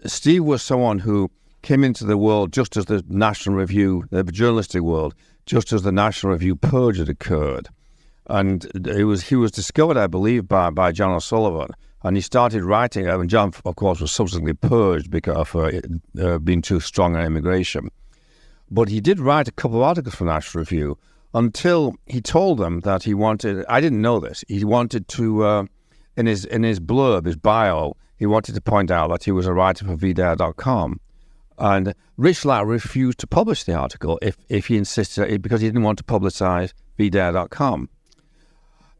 Steve was someone who came into the world just as the National Review, the journalistic world, just as the National Review purge had occurred. And he was discovered, I believe, by John O'Sullivan. And he started writing, and John, of course, was subsequently purged because of being too strong on immigration. But he did write a couple of articles for National Review until he told them that he wanted, I didn't know this, he wanted to, in his blurb, his bio, he wanted to point out that he was a writer for VDARE.com. And Rich Lau refused to publish the article if he insisted, because he didn't want to publicize VDARE.com.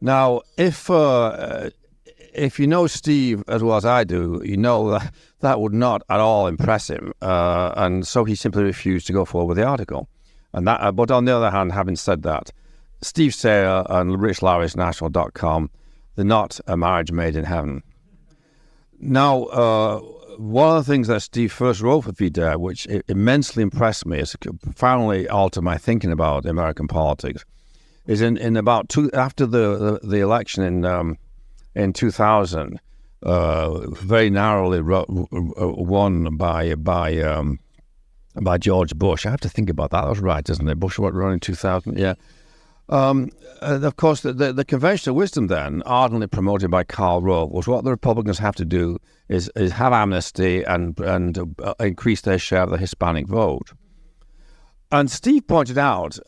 Now, if you know Steve as well as I do, you know that that would not at all impress him. And so he simply refused to go forward with the article. And that, but on the other hand, having said that, Steve Sayer and Rich Lowry's National.com, they're not a marriage made in heaven. Now, one of the things that Steve first wrote for VDARE, which immensely impressed me, is profoundly altered my thinking about American politics, is in about after the election in 2000, very narrowly won by George Bush. I have to think about that. That was right, isn't it? Bush won in 2000, yeah. Of course, the conventional wisdom then, ardently promoted by Karl Rove, was what the Republicans have to do is have amnesty and increase their share of the Hispanic vote. And Steve pointed out,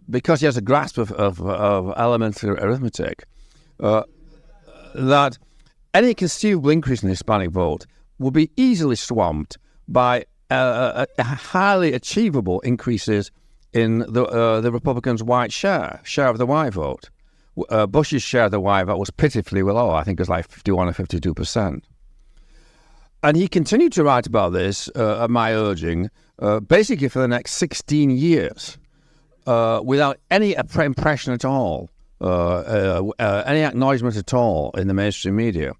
because he has a grasp of elementary arithmetic, that any conceivable increase in the Hispanic vote will be easily swamped by highly achievable increases in the Republicans' white share of the white vote. Bush's share of the white vote was pitifully low. I think it was like 51 or 52%. And he continued to write about this at my urging, basically for the next 16 years, without any impression at all, any acknowledgement at all in the mainstream media.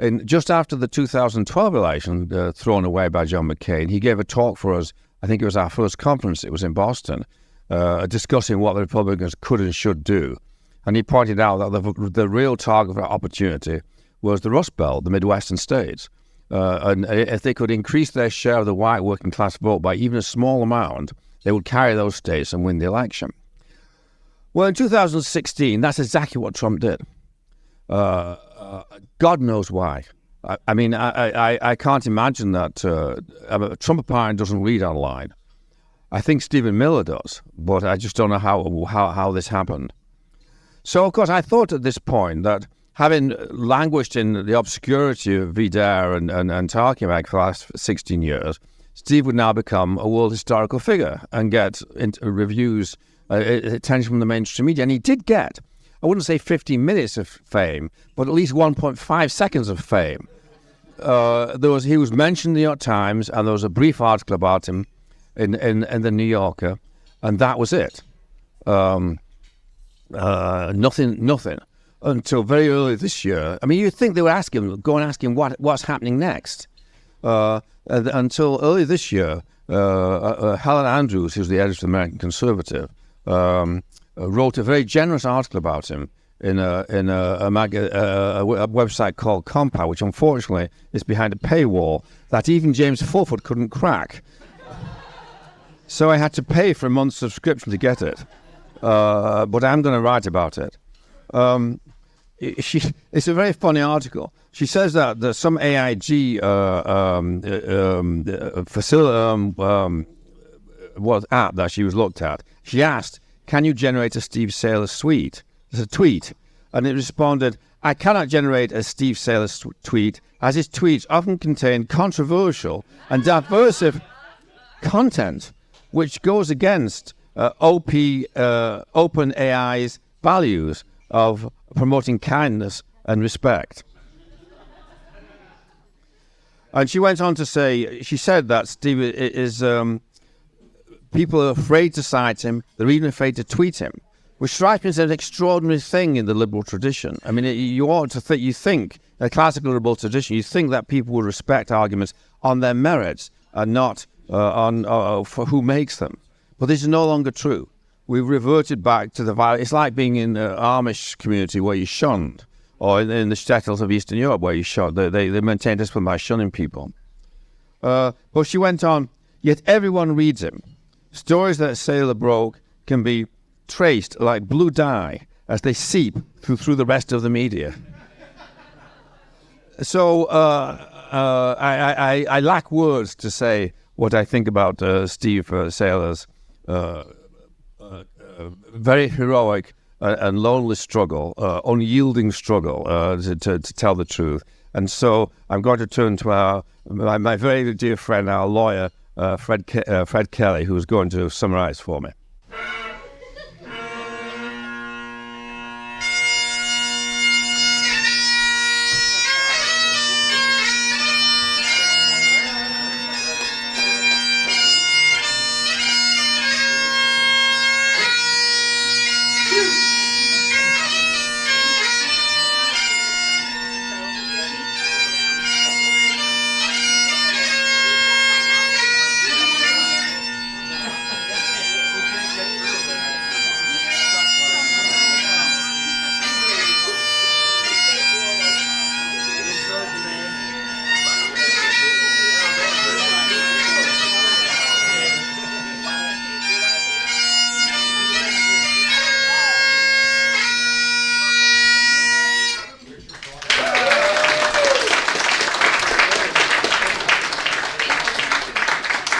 And just after the 2012 election, thrown away by John McCain, he gave a talk for us. I think it was our first conference. It was in Boston, discussing what the Republicans could and should do. And he pointed out that the real target for opportunity was the Rust Belt, the Midwestern states. And if they could increase their share of the white working class vote by even a small amount, they would carry those states and win the election. Well, in 2016, that's exactly what Trump did. God knows why. I mean, I can't imagine that Trump apparently doesn't read online. I think Stephen Miller does, but I just don't know how this happened. So, of course, I thought at this point that having languished in the obscurity of VDARE and talking about it for the last 16 years, Steve would now become a world historical figure and get reviews, attention from the mainstream media. And he did get, I wouldn't say 15 minutes of fame, but at least 1.5 seconds of fame. He was mentioned in the New York Times, and there was a brief article about him in the New Yorker, and that was it. Nothing until very early this year. I mean, you'd think they would go and ask him what's happening next. Until early this year, Helen Andrews, who's the editor of the American Conservative, wrote a very generous article about him in a website called Compound, which unfortunately is behind a paywall that even James Fulford couldn't crack. So I had to pay for a month's subscription to get it. But I'm going to write about it. It's a very funny article. She says that there's some AIG app that she was looked at. She asked, "Can you generate a Steve Saylor tweet?" It's a tweet, and it responded, "I cannot generate a Steve Saylor tweet, as his tweets often contain controversial and diversive content, which goes against OpenAI's values of promoting kindness and respect." And she went on to say, she said that Steve is, people are afraid to cite him, they're even afraid to tweet him, which strikes me as an extraordinary thing in the liberal tradition. I mean, you ought to think, a classical liberal tradition, you think that people will respect arguments on their merits and not for who makes them. But this is no longer true. We've reverted back to the violence. It's like being in the Amish community where you're shunned, or in the shtetls of Eastern Europe where you're shunned. They maintain discipline by shunning people. But she went on, yet everyone reads him. Stories that a sailor broke can be traced like blue dye as they seep through the rest of the media. So I lack words to say what I think about Steve Saylor's very heroic and lonely struggle, unyielding struggle to tell the truth. And so I'm going to turn to my very dear friend, our lawyer, Fred Kelly, who's going to summarize for me.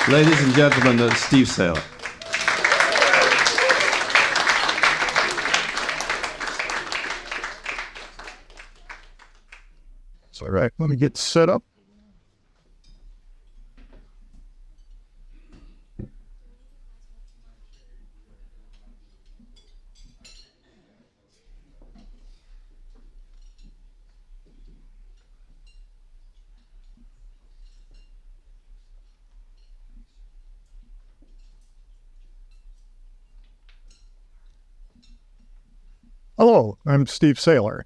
Ladies and gentlemen, Steve Saylor. All right, let me get set up. Hello, I'm Steve Saylor.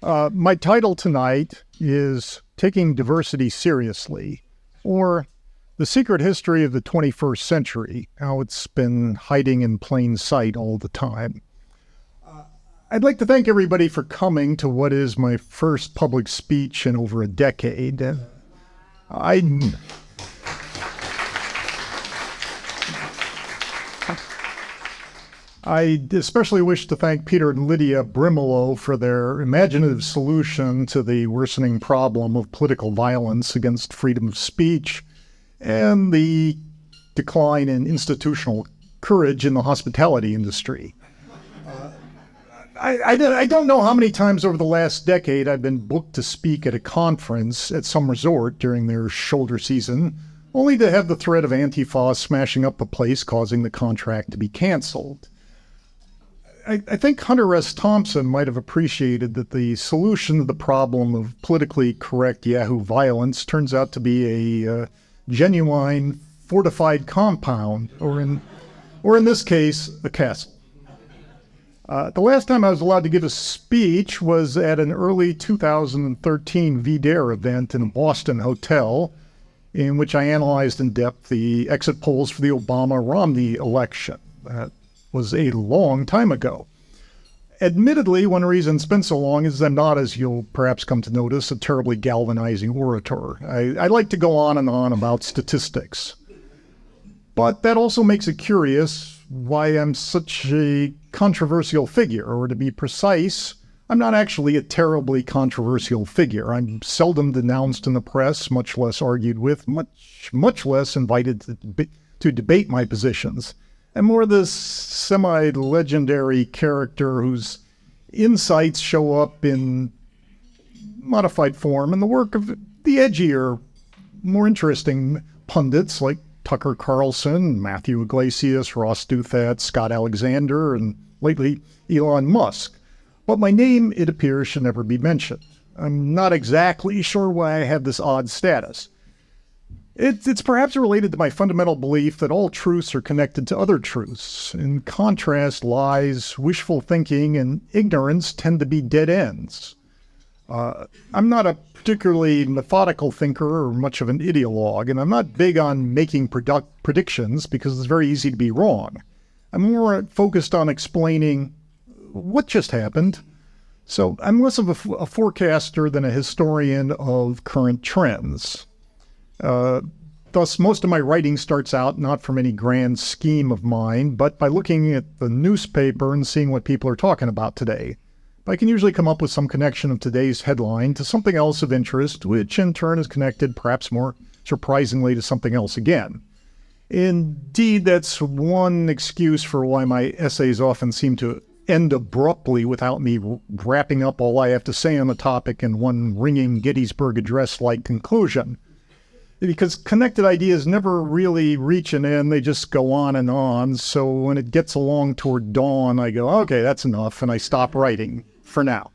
My title tonight is Taking Diversity Seriously, or The Secret History of the 21st Century, How It's Been Hiding in Plain Sight All the Time. I'd like to thank everybody for coming to what is my first public speech in over a decade. I especially wish to thank Peter and Lydia Brimelow for their imaginative solution to the worsening problem of political violence against freedom of speech and the decline in institutional courage in the hospitality industry. I don't know how many times over the last decade I've been booked to speak at a conference at some resort during their shoulder season, only to have the threat of Antifa smashing up the place causing the contract to be canceled. I think Hunter S. Thompson might have appreciated that the solution to the problem of politically correct Yahoo violence turns out to be a genuine fortified compound, or in this case, a castle. The last time I was allowed to give a speech was at an early 2013 VDARE event in a Boston hotel, in which I analyzed in depth the exit polls for the Obama-Romney election. That was a long time ago. Admittedly, one reason it's been so long is I'm not, as you'll perhaps come to notice, a terribly galvanizing orator. I like to go on and on about statistics. But that also makes it curious why I'm such a controversial figure, or to be precise, I'm not actually a terribly controversial figure. I'm seldom denounced in the press, much less argued with, much less invited to debate my positions. I'm more this semi-legendary character whose insights show up in modified form in the work of the edgier, more interesting pundits like Tucker Carlson, Matthew Iglesias, Ross Douthat, Scott Alexander, and lately Elon Musk. But my name, it appears, should never be mentioned. I'm not exactly sure why I have this odd status. It's perhaps related to my fundamental belief that all truths are connected to other truths. In contrast, lies, wishful thinking, and ignorance tend to be dead ends. I'm not a particularly methodical thinker or much of an ideologue, and I'm not big on making predictions because it's very easy to be wrong. I'm more focused on explaining what just happened? So I'm less of a forecaster than a historian of current trends. Thus, most of my writing starts out not from any grand scheme of mine, but by looking at the newspaper and seeing what people are talking about today. I can usually come up with some connection of today's headline to something else of interest, which in turn is connected, perhaps more surprisingly, to something else again. Indeed, that's one excuse for why my essays often seem to end abruptly without me wrapping up all I have to say on the topic in one ringing Gettysburg Address-like conclusion. Because connected ideas never really reach an end, they just go on and on. So when it gets along toward dawn, I go, okay, that's enough, and I stop writing for now.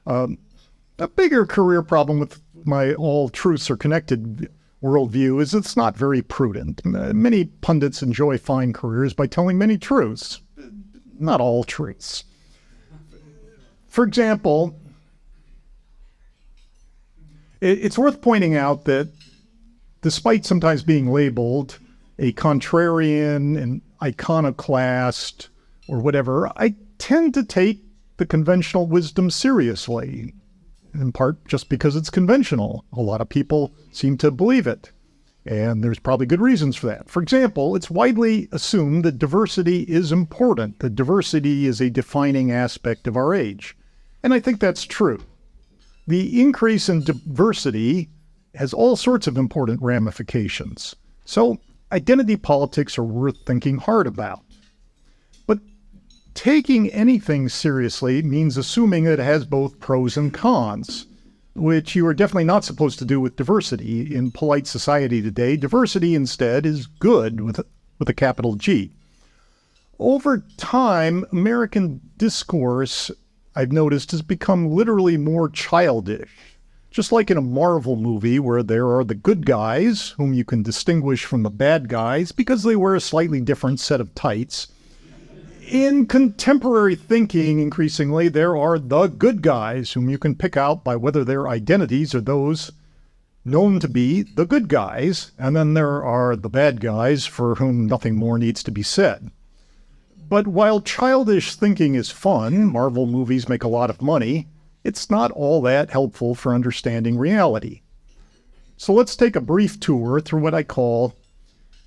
A bigger career problem with my all truths are connected worldview is it's not very prudent. Many pundits enjoy fine careers by telling many truths. Not all truths. For example, it's worth pointing out that despite sometimes being labeled a contrarian, an iconoclast, or whatever, I tend to take the conventional wisdom seriously, in part just because it's conventional. A lot of people seem to believe it, and there's probably good reasons for that. For example, it's widely assumed that diversity is important, that diversity is a defining aspect of our age. And I think that's true. The increase in diversity has all sorts of important ramifications. So identity politics are worth thinking hard about. But taking anything seriously means assuming that it has both pros and cons, which you are definitely not supposed to do with diversity. In polite society today, diversity instead is good with a capital G. Over time, American discourse, I've noticed, has become literally more childish. Just like in a Marvel movie where there are the good guys, whom you can distinguish from the bad guys because they wear a slightly different set of tights. In contemporary thinking, increasingly, there are the good guys, whom you can pick out by whether their identities are those known to be the good guys, and then there are the bad guys for whom nothing more needs to be said. But while childish thinking is fun, Marvel movies make a lot of money, it's not all that helpful for understanding reality. So let's take a brief tour through what I call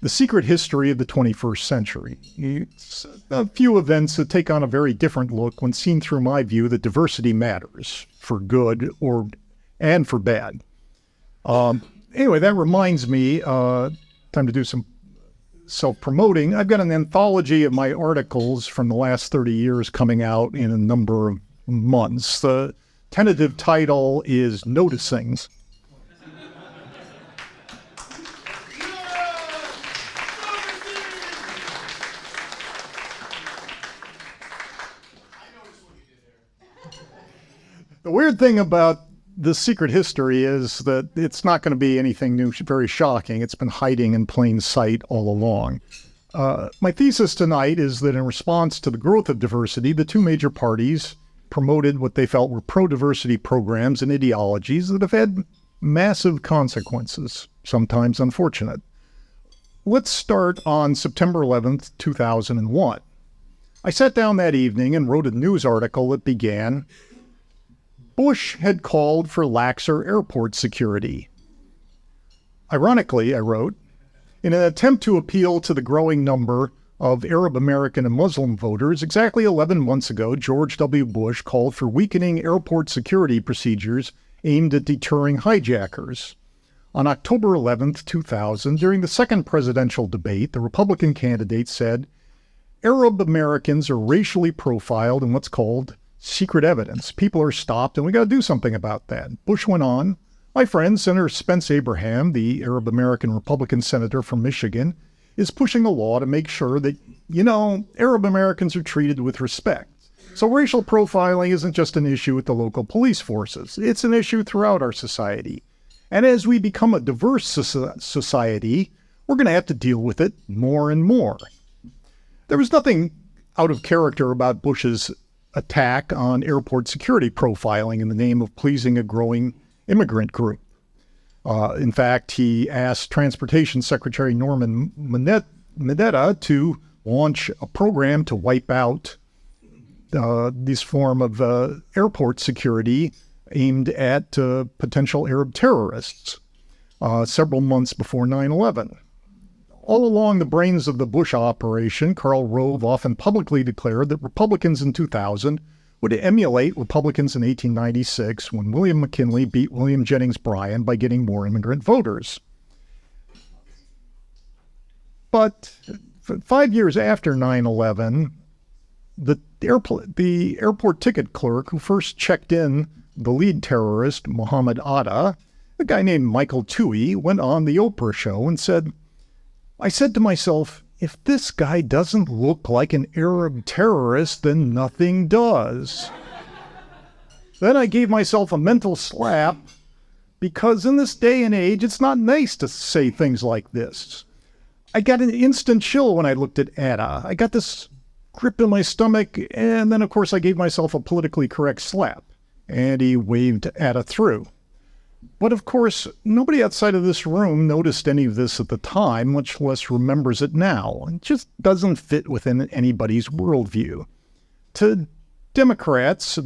the secret history of the 21st century. It's a few events that take on a very different look when seen through my view that diversity matters, for good and for bad. Anyway, that reminds me, time to do some self-promoting. I've got an anthology of my articles from the last 30 years coming out in a number of months. The tentative title is Noticing. The weird thing about the secret history is that it's not going to be anything new, very shocking. It's been hiding in plain sight all along. My thesis tonight is that in response to the growth of diversity, the two major parties promoted what they felt were pro-diversity programs and ideologies that have had massive consequences, sometimes unfortunate. Let's start on September 11th, 2001. I sat down that evening and wrote a news article that began, "Bush had called for laxer airport security." Ironically, I wrote, in an attempt to appeal to the growing number of Arab American and Muslim voters, exactly 11 months ago, George W. Bush called for weakening airport security procedures aimed at deterring hijackers. On October 11, 2000, during the second presidential debate, the Republican candidate said, "Arab Americans are racially profiled in what's called secret evidence. People are stopped, and we got to do something about that." Bush went on, "My friend, Senator Spence Abraham, the Arab American Republican senator from Michigan, is pushing a law to make sure that, Arab Americans are treated with respect. So racial profiling isn't just an issue with the local police forces. It's an issue throughout our society. And as we become a diverse society, we're going to have to deal with it more and more." There was nothing out of character about Bush's attack on airport security profiling in the name of pleasing a growing immigrant group. In fact, he asked Transportation Secretary Norman Mineta to launch a program to wipe out this form of airport security aimed at potential Arab terrorists several months before 9/11. All along the brains of the Bush operation, Karl Rove often publicly declared that Republicans in 2000 would emulate Republicans in 1896 when William McKinley beat William Jennings Bryan by getting more immigrant voters. But 5 years after 9/11, the airport ticket clerk who first checked in the lead terrorist, Mohammed Atta, a guy named Michael Toohey, went on the Oprah show and said, "I said to myself, if this guy doesn't look like an Arab terrorist, then nothing does." Then I gave myself a mental slap because in this day and age, it's not nice to say things like this. I got an instant chill when I looked at Atta. I got this grip in my stomach, and then, of course, I gave myself a politically correct slap, and he waved Atta through. But, of course, nobody outside of this room noticed any of this at the time, much less remembers it now. It just doesn't fit within anybody's worldview. To Democrats,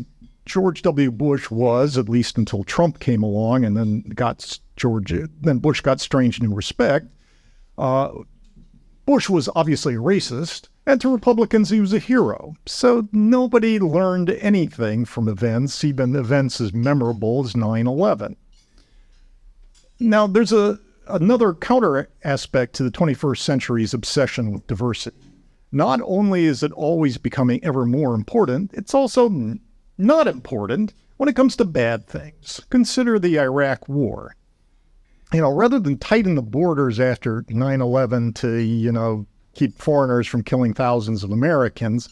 George W. Bush was, at least until Trump came along, and then Bush got strange new respect. Bush was obviously a racist, and to Republicans, he was a hero. So nobody learned anything from events, even events as memorable as 9/11. Now, there's another counter aspect to the 21st century's obsession with diversity. Not only is it always becoming ever more important, it's also not important when it comes to bad things. Consider the Iraq War. Rather than tighten the borders after 9/11 to, keep foreigners from killing thousands of Americans,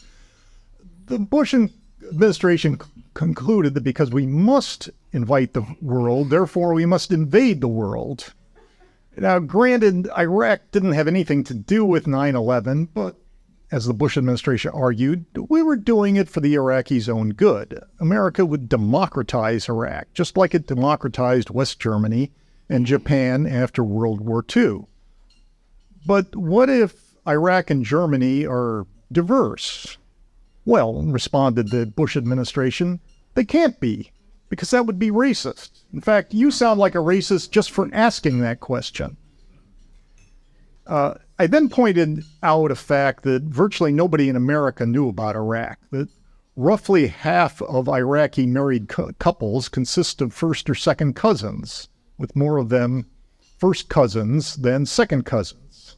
the Bush administration concluded that because we must invite the world, therefore we must invade the world. Now, granted, Iraq didn't have anything to do with 9/11, but as the Bush administration argued, we were doing it for the Iraqis' own good. America would democratize Iraq, just like it democratized West Germany and Japan after World War II. But what if Iraq and Germany are diverse? Well, responded the Bush administration, they can't be, because that would be racist. In fact, you sound like a racist just for asking that question. I then pointed out a fact that virtually nobody in America knew about Iraq, that roughly half of Iraqi married couples consist of first or second cousins, with more of them first cousins than second cousins.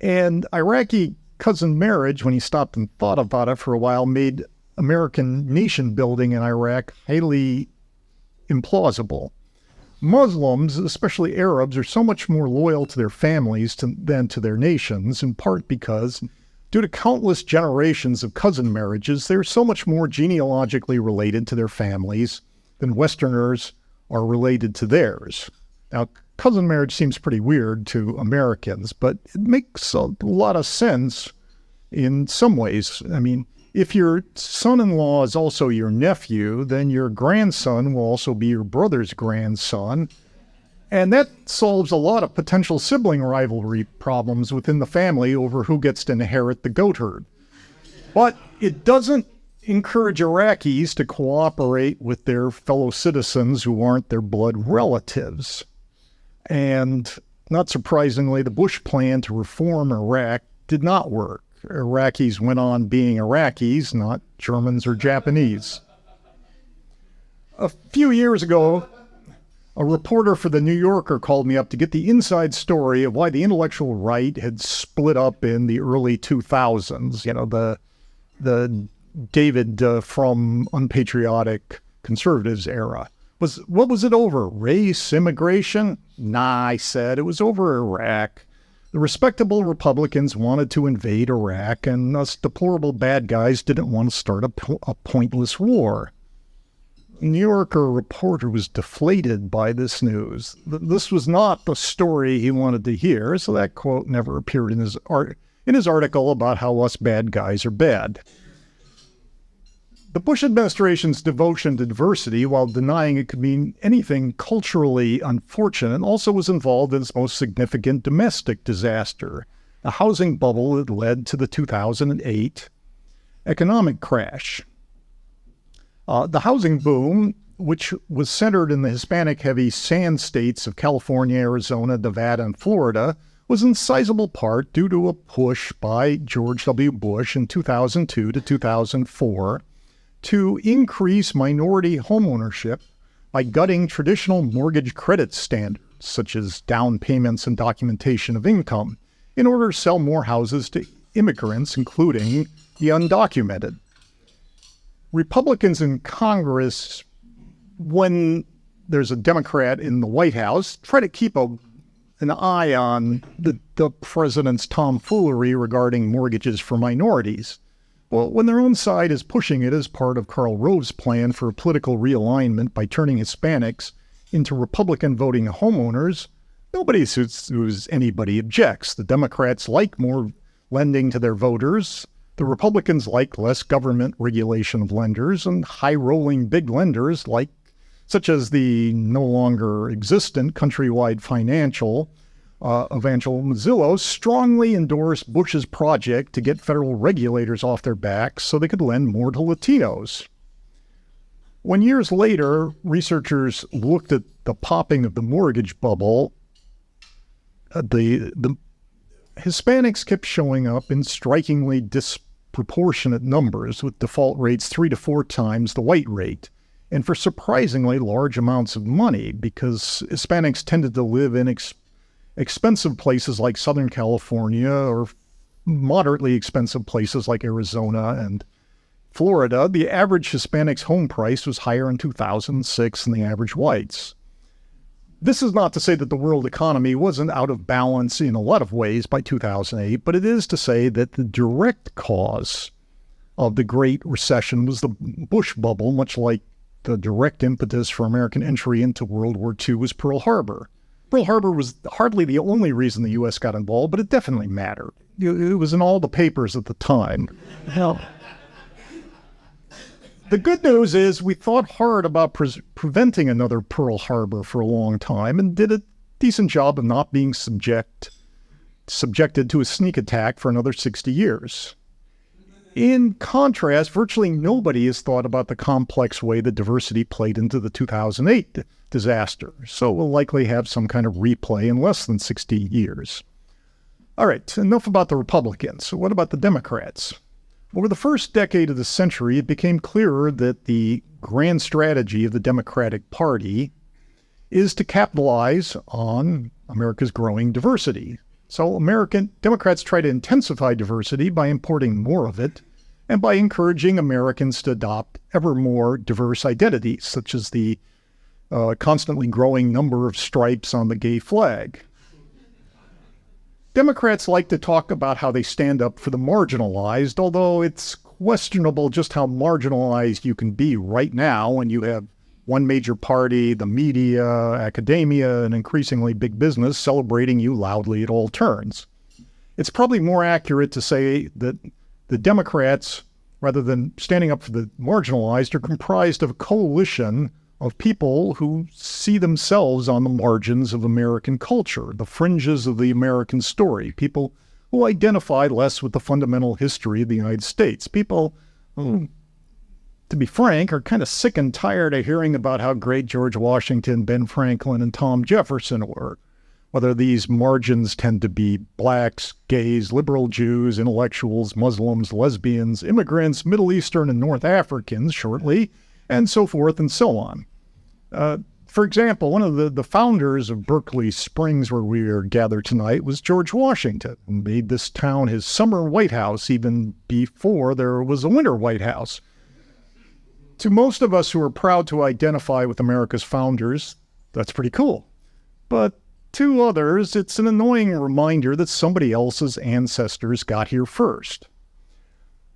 And Iraqi cousin marriage, when he stopped and thought about it for a while, made American nation building in Iraq highly implausible. Muslims, especially Arabs, are so much more loyal to their families than to their nations, in part because, due to countless generations of cousin marriages, they're so much more genealogically related to their families than Westerners are related to theirs. Now, cousin marriage seems pretty weird to Americans, but it makes a lot of sense in some ways. I mean, if your son-in-law is also your nephew, then your grandson will also be your brother's grandson. And that solves a lot of potential sibling rivalry problems within the family over who gets to inherit the goat herd. But it doesn't encourage Iraqis to cooperate with their fellow citizens who aren't their blood relatives. And not surprisingly, the Bush plan to reform Iraq did not work. Iraqis went on being Iraqis, not Germans or Japanese. A few years ago, a reporter for The New Yorker called me up to get the inside story of why the intellectual right had split up in the early 2000s, the David from unpatriotic conservatives era. What was it over? Race, immigration? Nah, I said, it was over Iraq. The respectable Republicans wanted to invade Iraq, and us deplorable bad guys didn't want to start a pointless war. The New Yorker reporter was deflated by this news. This was not the story he wanted to hear, so that quote never appeared in his article about how us bad guys are bad. The Bush administration's devotion to diversity, while denying it could mean anything culturally unfortunate, also was involved in its most significant domestic disaster, a housing bubble that led to the 2008 economic crash. The housing boom, which was centered in the Hispanic-heavy sand states of California, Arizona, Nevada, and Florida, was in sizable part due to a push by George W. Bush in 2002 to 2004 to increase minority homeownership by gutting traditional mortgage credit standards, such as down payments and documentation of income, in order to sell more houses to immigrants, including the undocumented. Republicans in Congress, when there's a Democrat in the White House, try to keep an eye on the president's tomfoolery regarding mortgages for minorities. Well, when their own side is pushing it as part of Karl Rove's plan for political realignment by turning Hispanics into Republican voting homeowners, nobody sues anybody objects. The Democrats like more lending to their voters. The Republicans like less government regulation of lenders, and high-rolling big lenders such as the no longer existent Countrywide Financial of Angelo Mazzillo strongly endorsed Bush's project to get federal regulators off their backs so they could lend more to Latinos. When years later, researchers looked at the popping of the mortgage bubble, the Hispanics kept showing up in strikingly disproportionate numbers, with default rates 3 to 4 times the white rate, and for surprisingly large amounts of money, because Hispanics tended to live in expensive places like Southern California or moderately expensive places like Arizona and Florida. The average Hispanic's home price was higher in 2006 than the average whites. This is not to say that the world economy wasn't out of balance in a lot of ways by 2008, but it is to say that the direct cause of the Great Recession was the Bush bubble, much like the direct impetus for American entry into World War II was Pearl Harbor. Pearl Harbor was hardly the only reason the U.S. got involved, but it definitely mattered. It was in all the papers at the time. Hell. The good news is we thought hard about preventing another Pearl Harbor for a long time and did a decent job of not being subjected to a sneak attack for another 60 years. In contrast, virtually nobody has thought about the complex way that diversity played into the 2008 disaster, so we'll likely have some kind of replay in less than 60 years. All right, enough about the Republicans. So what about the Democrats? Over the first decade of the century, it became clearer that the grand strategy of the Democratic Party is to capitalize on America's growing diversity. So American Democrats try to intensify diversity by importing more of it and by encouraging Americans to adopt ever more diverse identities, such as the constantly growing number of stripes on the gay flag. Democrats like to talk about how they stand up for the marginalized, although it's questionable just how marginalized you can be right now when you have one major party, the media, academia, and increasingly big business celebrating you loudly at all turns. It's probably more accurate to say that the Democrats, rather than standing up for the marginalized, are comprised of a coalition of people who see themselves on the margins of American culture, the fringes of the American story, people who identify less with the fundamental history of the United States, people who, to be frank, are kind of sick and tired of hearing about how great George Washington, Ben Franklin, and Tom Jefferson were, whether these margins tend to be blacks, gays, liberal Jews, intellectuals, Muslims, lesbians, immigrants, Middle Eastern and North Africans, shortly, and so forth and so on. For example, one of the founders of Berkeley Springs, where we are gathered tonight, was George Washington, and made this town his summer White House even before there was a winter White House. To most of us who are proud to identify with America's founders, that's pretty cool. But to others, it's an annoying reminder that somebody else's ancestors got here first.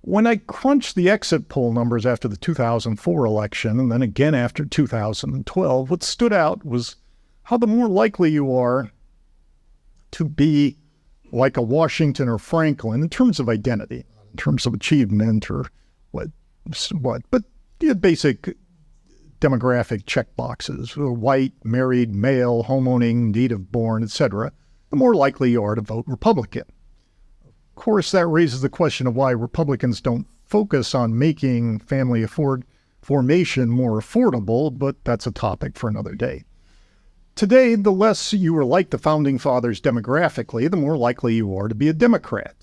When I crunched the exit poll numbers after the 2004 election, and then again after 2012, what stood out was how the more likely you are to be like a Washington or Franklin in terms of identity, in terms of achievement or what, but basic demographic checkboxes, white, married, male, homeowning, native-born, etc., the more likely you are to vote Republican. Of course, that raises the question of why Republicans don't focus on making family affordable formation more affordable, but that's a topic for another day. Today, the less you are like the Founding Fathers demographically, the more likely you are to be a Democrat.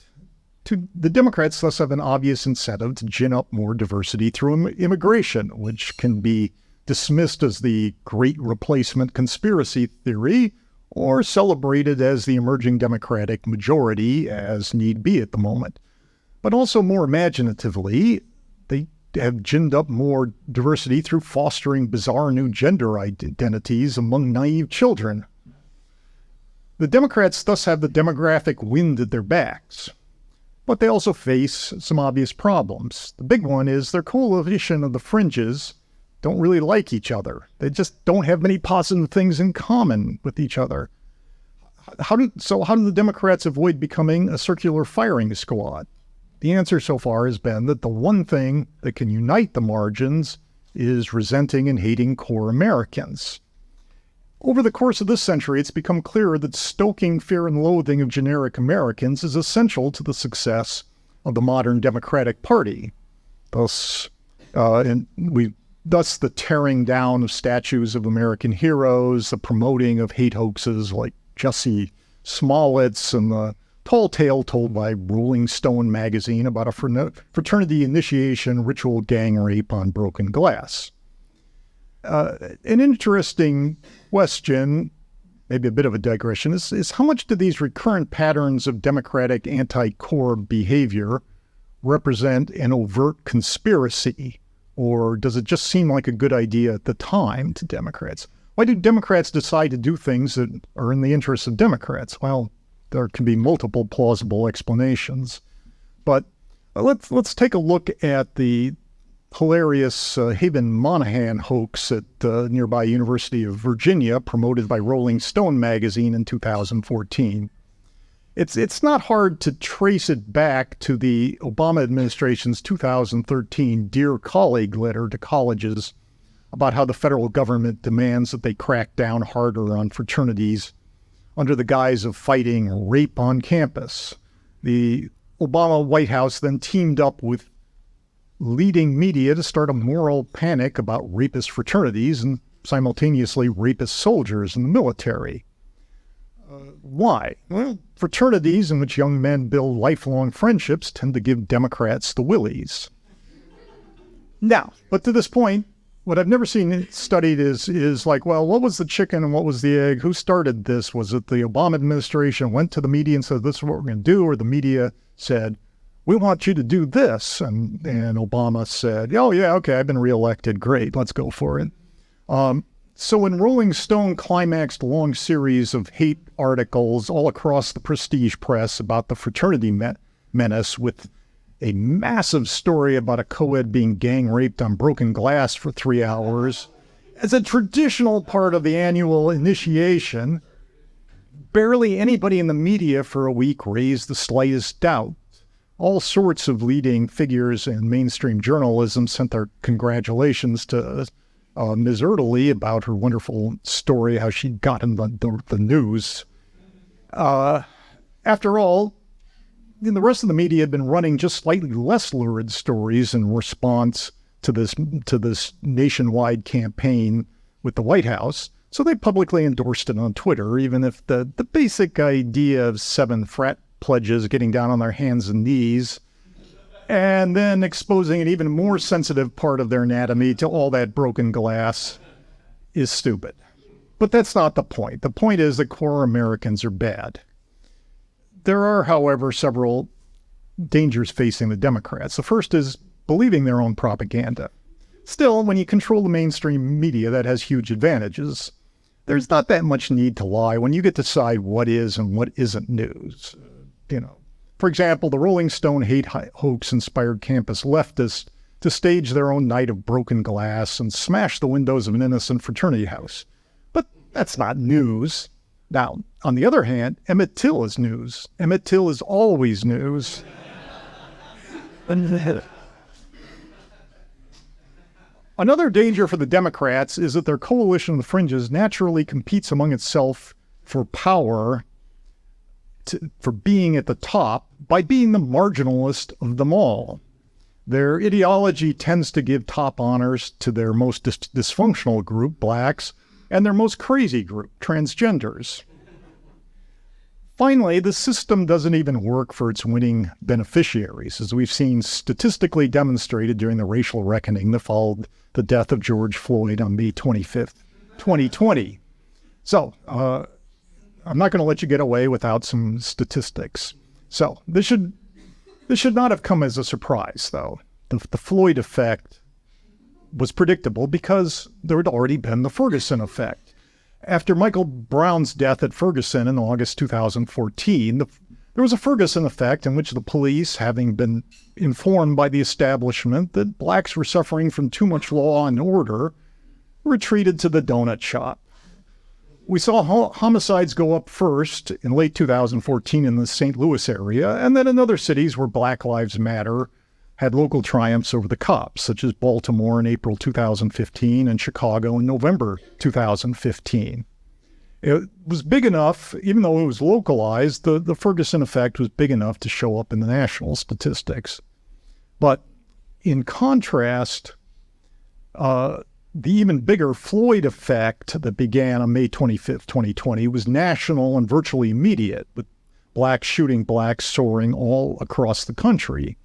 The Democrats thus have an obvious incentive to gin up more diversity through immigration, which can be dismissed as the great replacement conspiracy theory or celebrated as the emerging Democratic majority as need be at the moment. But also more imaginatively, they have ginned up more diversity through fostering bizarre new gender identities among naive children. The Democrats thus have the demographic wind at their backs. But they also face some obvious problems. The big one is their coalition of the fringes don't really like each other. They just don't have many positive things in common with each other. How do the Democrats avoid becoming a circular firing squad? The answer so far has been that the one thing that can unite the margins is resenting and hating core Americans. Over the course of this century, it's become clearer that stoking fear and loathing of generic Americans is essential to the success of the modern Democratic Party. Thus, the tearing down of statues of American heroes, the promoting of hate hoaxes like Jussie Smollett's, and the tall tale told by Rolling Stone magazine about a fraternity initiation ritual gang rape on broken glass. An interesting question, maybe a bit of a digression, is how much do these recurrent patterns of Democratic anti-core behavior represent an overt conspiracy, or does it just seem like a good idea at the time to Democrats? Why do Democrats decide to do things that are in the interests of Democrats? Well, there can be multiple plausible explanations, but let's take a look at the hilarious Haven Monahan hoax at the nearby University of Virginia, promoted by Rolling Stone magazine in 2014. It's not hard to trace it back to the Obama administration's 2013 Dear Colleague letter to colleges about how the federal government demands that they crack down harder on fraternities under the guise of fighting rape on campus. The Obama White House then teamed up with leading media to start a moral panic about rapist fraternities and simultaneously rapist soldiers in the military. Why? Well, fraternities in which young men build lifelong friendships tend to give Democrats the willies. Now, but to this point, what I've never seen studied is like, well, what was the chicken and what was the egg? Who started this? Was it the Obama administration went to the media and said, this is what we're going to do? Or the media said, we want you to do this. And Obama said, oh, yeah, okay, I've been reelected. Great, let's go for it. So when Rolling Stone climaxed a long series of hate articles all across the prestige press about the fraternity menace with a massive story about a co-ed being gang raped on broken glass for 3 hours, as a traditional part of the annual initiation, barely anybody in the media for a week raised the slightest doubt. All sorts of leading figures in mainstream journalism sent their congratulations to Ms. Erdely about her wonderful story, how she'd gotten the news. After all, the rest of the media had been running just slightly less lurid stories in response to this nationwide campaign with the White House, so they publicly endorsed it on Twitter, even if the basic idea of 7 frat pledges getting down on their hands and knees and then exposing an even more sensitive part of their anatomy to all that broken glass is stupid. But that's not the point. The point is that core Americans are bad. There are, however, several dangers facing the Democrats. The first is believing their own propaganda. Still, when you control the mainstream media, that has huge advantages. There's not that much need to lie when you get to decide what is and what isn't news. For example, the Rolling Stone hate hoax inspired campus leftists to stage their own night of broken glass and smash the windows of an innocent fraternity house. But that's not news. Now, on the other hand, Emmett Till is news. Emmett Till is always news. Another danger for the Democrats is that their coalition of the fringes naturally competes among itself for power, for being at the top, by being the marginalist of them all. Their ideology tends to give top honors to their most dysfunctional group, blacks, and their most crazy group, transgenders. Finally, the system doesn't even work for its winning beneficiaries, as we've seen statistically demonstrated during the racial reckoning that followed the death of George Floyd on May 25th, 2020. So, I'm not going to let you get away without some statistics. So, this should not have come as a surprise, though. The Floyd effect was predictable because there had already been the Ferguson effect. After Michael Brown's death at Ferguson in August 2014, there was a Ferguson effect in which the police, having been informed by the establishment that blacks were suffering from too much law and order, retreated to the donut shop. We saw homicides go up first in late 2014 in the St. Louis area, and then in other cities where Black Lives Matter had local triumphs over the cops, such as Baltimore in April 2015 and Chicago in November 2015. It was big enough, even though it was localized, the Ferguson effect was big enough to show up in the national statistics. But in contrast, the even bigger Floyd effect that began on May 25th, 2020 was national and virtually immediate, with blacks shooting blacks soaring all across the country.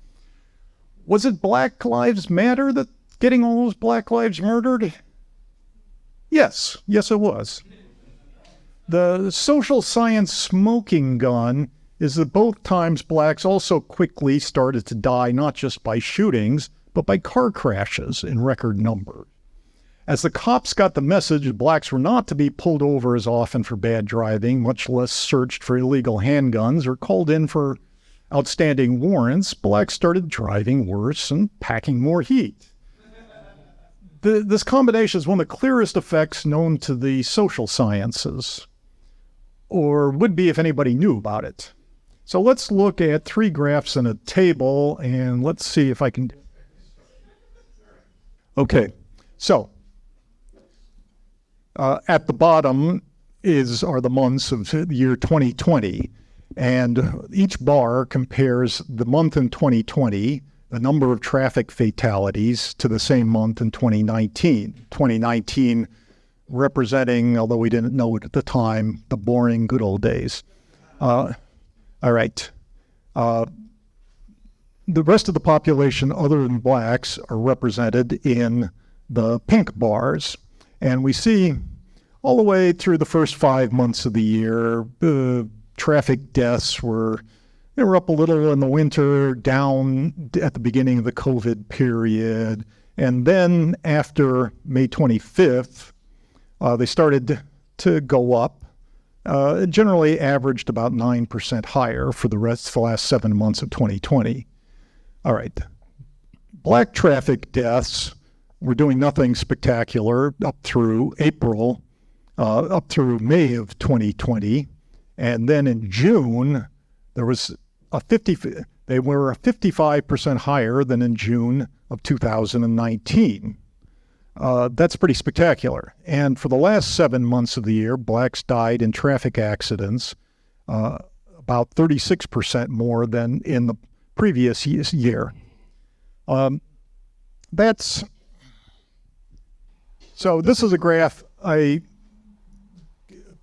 Was it Black Lives Matter that getting all those black lives murdered? Yes it was. The social science smoking gun is that both times blacks also quickly started to die not just by shootings, but by car crashes in record numbers. As the cops got the message blacks were not to be pulled over as often for bad driving, much less searched for illegal handguns or called in for outstanding warrants, blacks started driving worse and packing more heat. This combination is one of the clearest effects known to the social sciences, or would be if anybody knew about it. So let's look at 3 graphs in a table, and let's see if I can. Okay, so at the bottom are the months of the year 2020. And each bar compares the month in 2020, the number of traffic fatalities, to the same month in 2019. 2019 representing, although we didn't know it at the time, the boring good old days. All right. The rest of the population, other than blacks, are represented in the pink bars. And we see all the way through the first 5 months of the year, traffic deaths were up a little in the winter, down at the beginning of the COVID period. And then after May 25th, they started to go up. It generally averaged about 9% higher for the last 7 months of 2020. All right. Black traffic deaths were doing nothing spectacular up through April, up through May of 2020. And then in June, they were 55% higher than in June of 2019. That's pretty spectacular. And for the last 7 months of the year, blacks died in traffic accidents about 36% more than in the previous year. So this is a graph I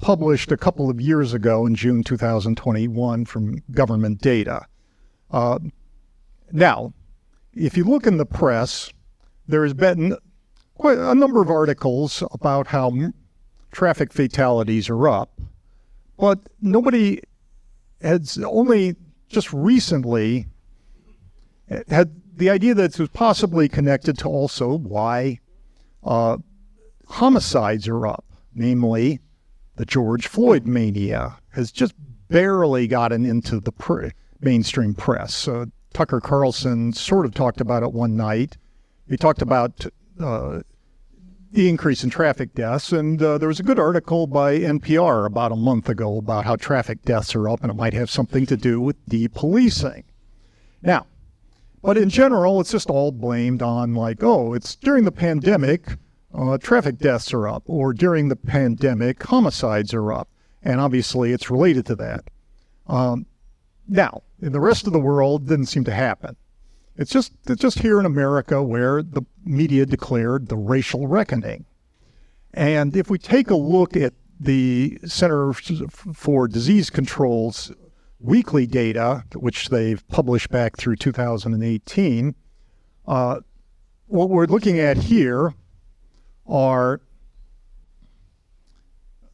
published a couple of years ago in June 2021 from government data. Now, if you look in the press, there has been quite a number of articles about how traffic fatalities are up, but nobody has only just recently had the idea that it was possibly connected to also why homicides are up, namely the George Floyd mania has just barely gotten into the mainstream press. Tucker Carlson sort of talked about it one night. He talked about the increase in traffic deaths, and there was a good article by NPR about a month ago about how traffic deaths are up and it might have something to do with depolicing. Now, but in general, it's just all blamed on it's during the pandemic, traffic deaths are up, or during the pandemic, homicides are up. And obviously it's related to that. Now, in the rest of the world, it didn't seem to happen. It's just here in America where the media declared the racial reckoning. And if we take a look at the Center for Disease Control's weekly data, which they've published back through 2018, what we're looking at here are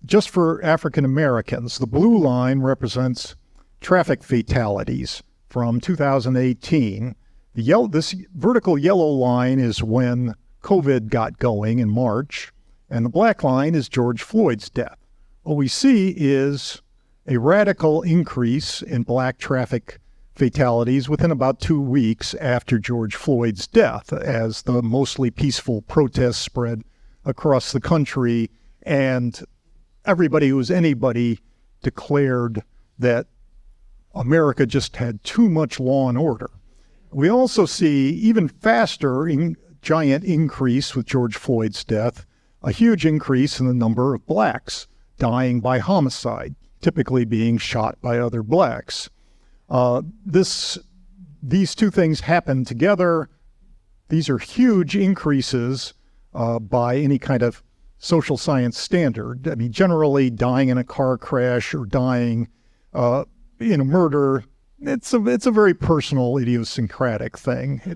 just for African Americans. The blue line represents traffic fatalities from 2018. This vertical yellow line is when COVID got going in March, and the black line is George Floyd's death. What we see is a radical increase in black traffic fatalities within about 2 weeks after George Floyd's death, as the mostly peaceful protests spread across the country, and everybody who was anybody declared that America just had too much law and order. We also see even faster giant increase with George Floyd's death, a huge increase in the number of blacks dying by homicide, typically being shot by other blacks. These two things happen together. These are huge increases by any kind of social science standard. I mean, generally dying in a car crash or dying in a murder, it's a very personal, idiosyncratic thing.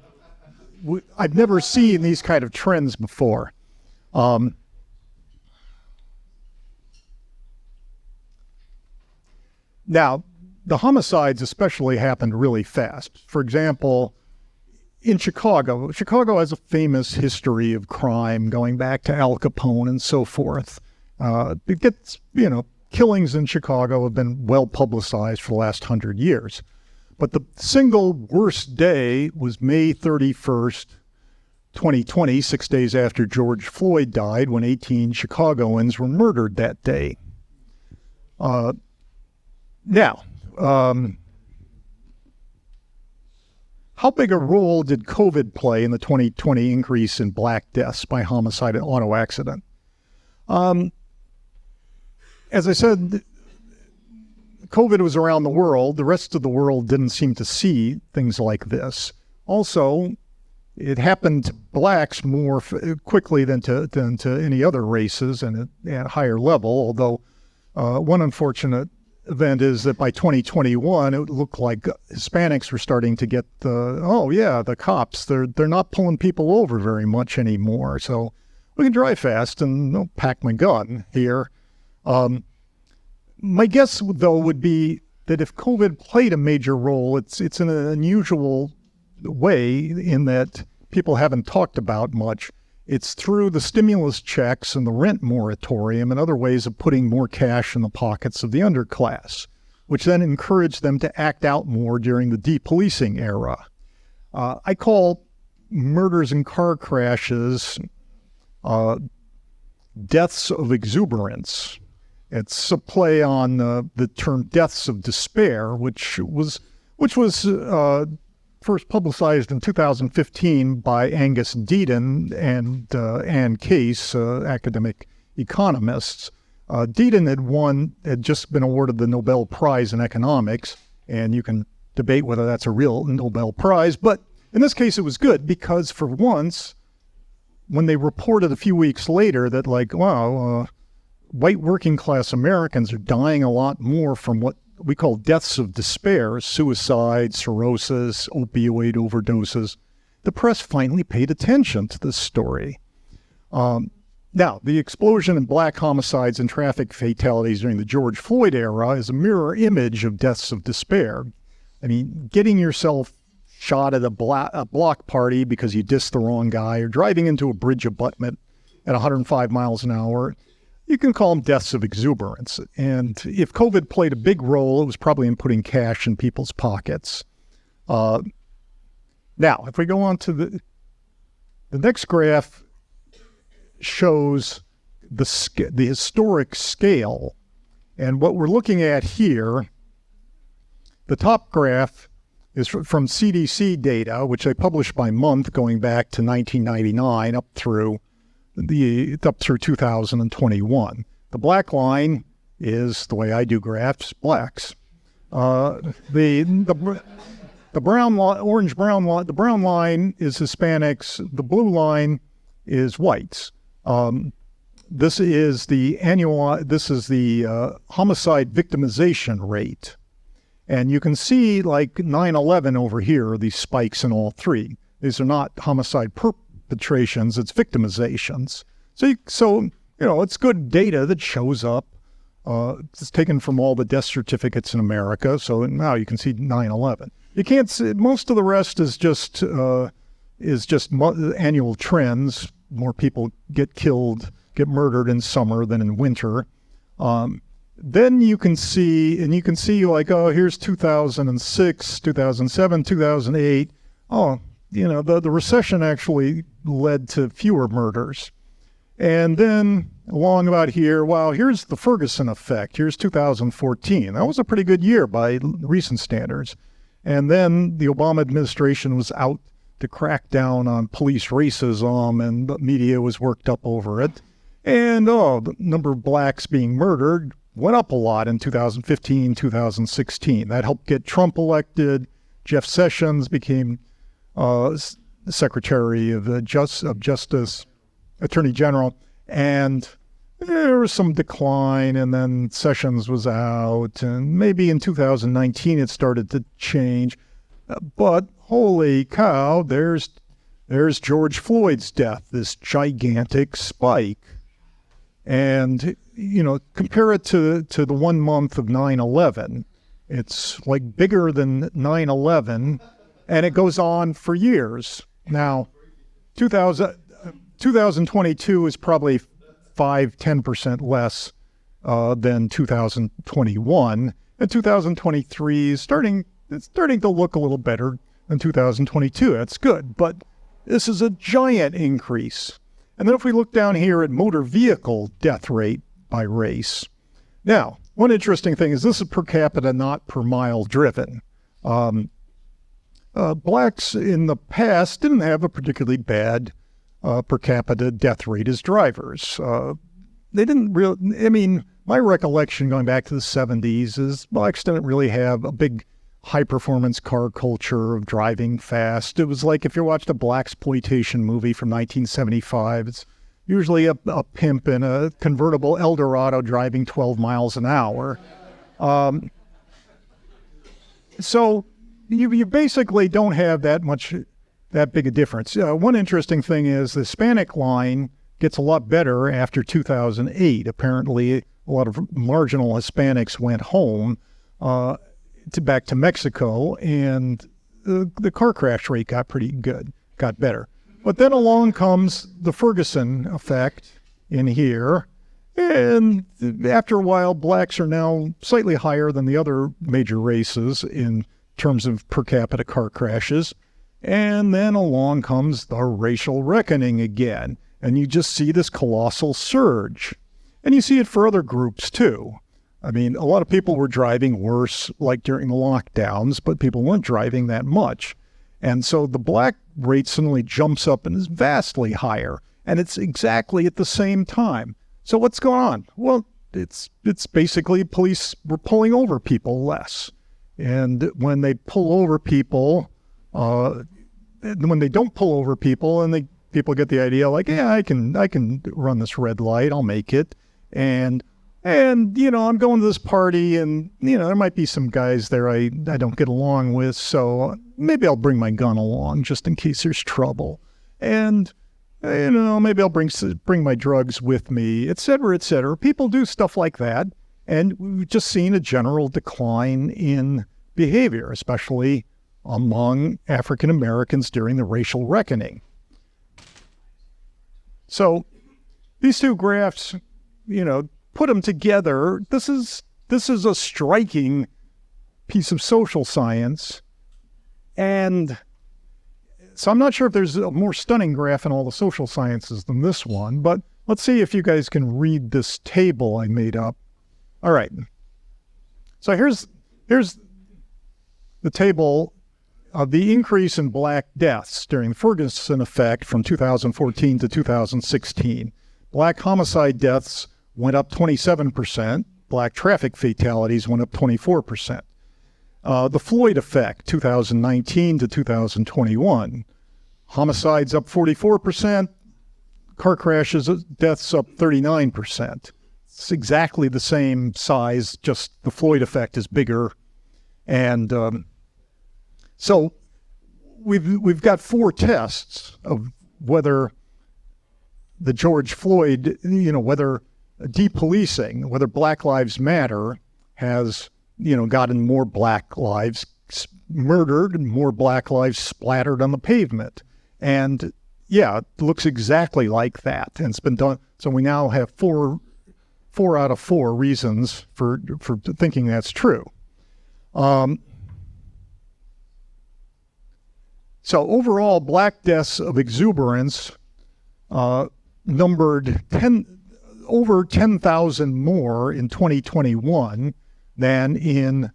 I've never seen these kind of trends before. Now, the homicides especially happened really fast. For example, in Chicago has a famous history of crime going back to Al Capone and so forth. It gets, killings in Chicago have been well publicized for the last 100 years. But the single worst day was May 31st, 2020, 6 days after George Floyd died, when 18 Chicagoans were murdered that day. Now, how big a role did COVID play in the 2020 increase in black deaths by homicide and auto accident? As I said, COVID was around the world. The rest of the world didn't seem to see things like this. Also, it happened to blacks more quickly than to any other races and at a higher level, although one unfortunate event is that by 2021, it looked like Hispanics were starting to get the cops. They're not pulling people over very much anymore. So we can drive fast and I'll pack my gun here. My guess, though, would be that if COVID played a major role, it's in an unusual way in that people haven't talked about much. It's through the stimulus checks and the rent moratorium and other ways of putting more cash in the pockets of the underclass, which then encouraged them to act out more during the depolicing era. I call murders and car crashes deaths of exuberance. It's a play on the term deaths of despair, which was first publicized in 2015 by Angus Deaton and Ann Case, academic economists. Deaton had just been awarded the Nobel Prize in economics, and you can debate whether that's a real Nobel Prize, but in this case it was good because for once, when they reported a few weeks later that white working class Americans are dying a lot more from what we call deaths of despair, suicide, cirrhosis, opioid overdoses, the press finally paid attention to this story. Now, the explosion in black homicides and traffic fatalities during the George Floyd era is a mirror image of deaths of despair. I mean, getting yourself shot at a block party because you dissed the wrong guy, or driving into a bridge abutment at 105 miles an hour, you can call them deaths of exuberance. And if COVID played a big role, it was probably in putting cash in people's pockets. Now, if we go on to the next graph, shows the historic scale. And what we're looking at here, the top graph is from CDC data, which they published by month going back to 1999 up through 2021. The black line is, the way I do graphs, blacks. The the brown line, orange-brown line, the brown line is Hispanics. The blue line is whites. This is the homicide victimization rate. And you can see like 9/11 over here, these spikes in all three. These are not homicide perpetrations, it's victimizations. So it's good data that shows up. It's taken from all the death certificates in America. So now you can see 9/11. You can't see, most of the rest is just annual trends. More people get murdered in summer than in winter. Then you can see like, oh, here's 2006, 2007, 2008. Oh, the recession actually led to fewer murders. And then along about here, wow, here's the Ferguson effect. Here's 2014. That was a pretty good year by recent standards. And then the Obama administration was out to crack down on police racism, and the media was worked up over it. And, the number of blacks being murdered went up a lot in 2015, 2016. That helped get Trump elected. Jeff Sessions became Secretary of Justice, Attorney General, and there was some decline, and then Sessions was out, and maybe in 2019 it started to change. But holy cow, there's George Floyd's death, this gigantic spike. And, compare it to the 1 month of 9/11. It's like bigger than 9/11, and it goes on for years. Now, 2022 is probably 5-10% less than 2021, and 2023 is starting to look a little better than 2022. That's good, but this is a giant increase. And then if we look down here at motor vehicle death rate by race. Now, one interesting thing is this is per capita, not per mile driven. Blacks in the past didn't have a particularly bad per capita death rate as drivers. They didn't really, my recollection going back to the 70s is blacks didn't really have a big high-performance car culture of driving fast. It was like if you watched a blaxploitation movie from 1975, it's usually a pimp in a convertible Eldorado driving 12 miles an hour. So you basically don't have that big a difference. One interesting thing is the Hispanic line gets a lot better after 2008. Apparently, a lot of marginal Hispanics went home back to Mexico, and the car crash rate got pretty good, got better. But then along comes the Ferguson effect in here, and after a while, blacks are now slightly higher than the other major races in terms of per capita car crashes. And then along comes the racial reckoning again, and you just see this colossal surge. And you see it for other groups too. A lot of people were driving worse, like during the lockdowns, but people weren't driving that much. And so the black rate suddenly jumps up and is vastly higher, and it's exactly at the same time. So what's going on? Well, it's basically police were pulling over people less. And when they pull over people, when they don't pull over people, and people get the idea like, yeah, I can run this red light, I'll make it. And I'm going to this party, and, there might be some guys there I don't get along with, so maybe I'll bring my gun along just in case there's trouble. And, maybe I'll bring my drugs with me, et cetera, et cetera. People do stuff like that, and we've just seen a general decline in behavior, especially among African Americans during the racial reckoning. So these two graphs, put them together, this is a striking piece of social science. And so I'm not sure if there's a more stunning graph in all the social sciences than this one, but let's see if you guys can read this table I made up. All right. So here's the table of the increase in black deaths during the Ferguson effect from 2014 to 2016. Black homicide deaths went up 27%. Black traffic fatalities went up 24%. The Floyd effect, 2019 to 2021. Homicides up 44%, car crashes, deaths up 39%. It's exactly the same size, just the Floyd effect is bigger. And so we've got 4 tests of whether the George Floyd, whether depolicing, whether Black Lives Matter has, gotten more Black lives murdered and more Black lives splattered on the pavement. And yeah, it looks exactly like that. And it's been done. So we now have four out of 4 reasons for thinking that's true. So overall, Black deaths of exuberance numbered over 10,000 more in 2021 than in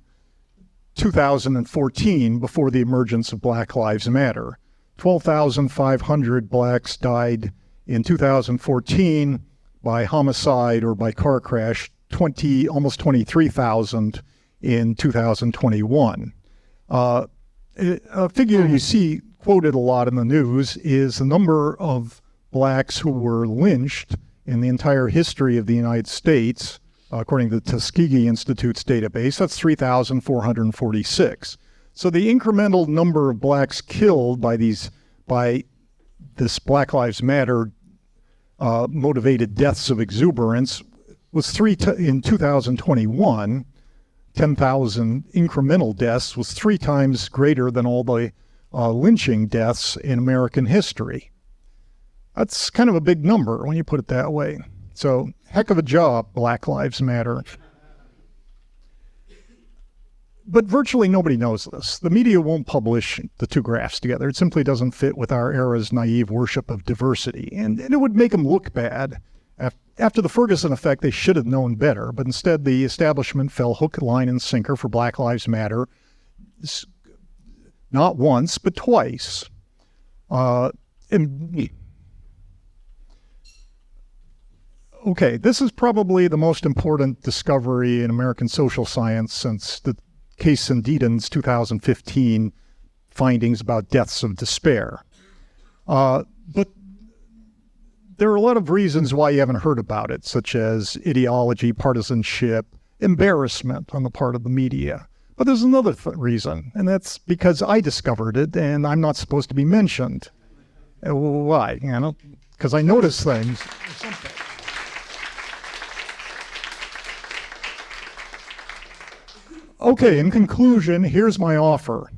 2014, before the emergence of Black Lives Matter. 12,500 Blacks died in 2014 by homicide or by car crash, almost 23,000 in 2021. A figure you see quoted a lot in the news is the number of Blacks who were lynched in the entire history of the United States, according to the Tuskegee Institute's database. That's 3,446. So the incremental number of Blacks killed by this Black Lives Matter motivated deaths of exuberance was in 2021. 10,000 incremental deaths was 3 times greater than all the lynching deaths in American history. That's kind of a big number when you put it that way. So, heck of a job, Black Lives Matter. But virtually nobody knows this. The media won't publish the 2 graphs together. It simply doesn't fit with our era's naive worship of diversity. And it would make them look bad. After the Ferguson effect, they should have known better. But instead, the establishment fell hook, line, and sinker for Black Lives Matter, not once, but twice. Okay, this is probably the most important discovery in American social science since the Case Deaton's 2015 findings about deaths of despair. But there are a lot of reasons why you haven't heard about it, such as ideology, partisanship, embarrassment on the part of the media. But there's another reason, and that's because I discovered it and I'm not supposed to be mentioned. Why? Because I notice things. Okay, in conclusion, here's my offer.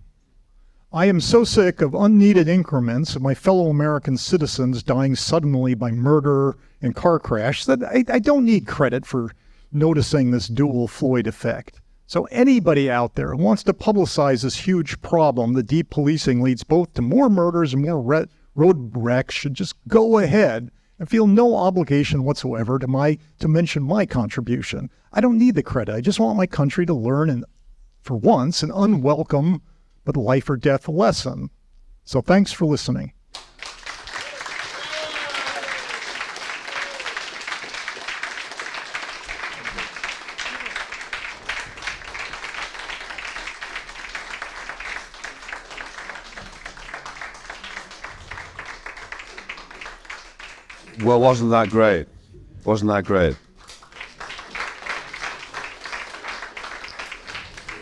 I am so sick of unneeded increments of my fellow American citizens dying suddenly by murder and car crash that I don't need credit for noticing this dual Floyd effect. So anybody out there who wants to publicize this huge problem that deep policing leads both to more murders and more road wrecks should just go ahead and feel no obligation whatsoever to mention my contribution. I don't need the credit. I just want my country to learn, for once, an unwelcome but life or death lesson. So thanks for listening. Well, wasn't that great? Wasn't that great?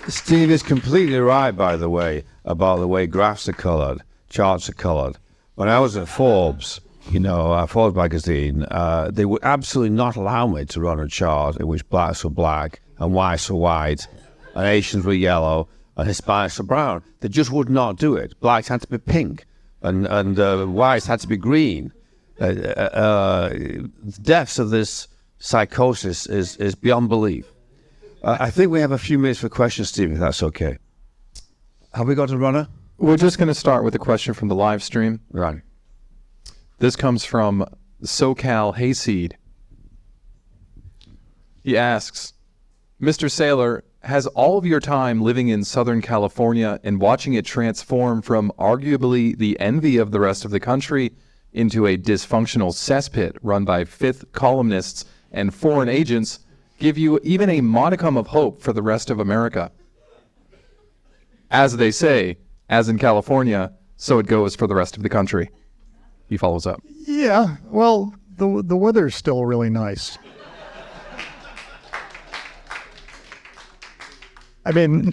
Steve is completely right, by the way, about the way graphs are colored, charts are colored. When I was at Forbes, Forbes magazine, they would absolutely not allow me to run a chart in which blacks were black and whites were white and Asians were yellow and Hispanics were brown. They just would not do it. Blacks had to be pink and whites had to be green. The depths of this psychosis is beyond belief. I think we have a few minutes for questions, Steve, if that's okay. Have we got a runner? We're just going to start with a question from the live stream. Right. This comes from SoCal Hayseed. He asks, Mr. Saylor, has all of your time living in Southern California and watching it transform from arguably the envy of the rest of the country into a dysfunctional cesspit run by fifth columnists and foreign agents give you even a modicum of hope for the rest of America? as they say, as in California, so it goes for the rest of the country. He follows up. Yeah, well, the weather's still really nice. I mean,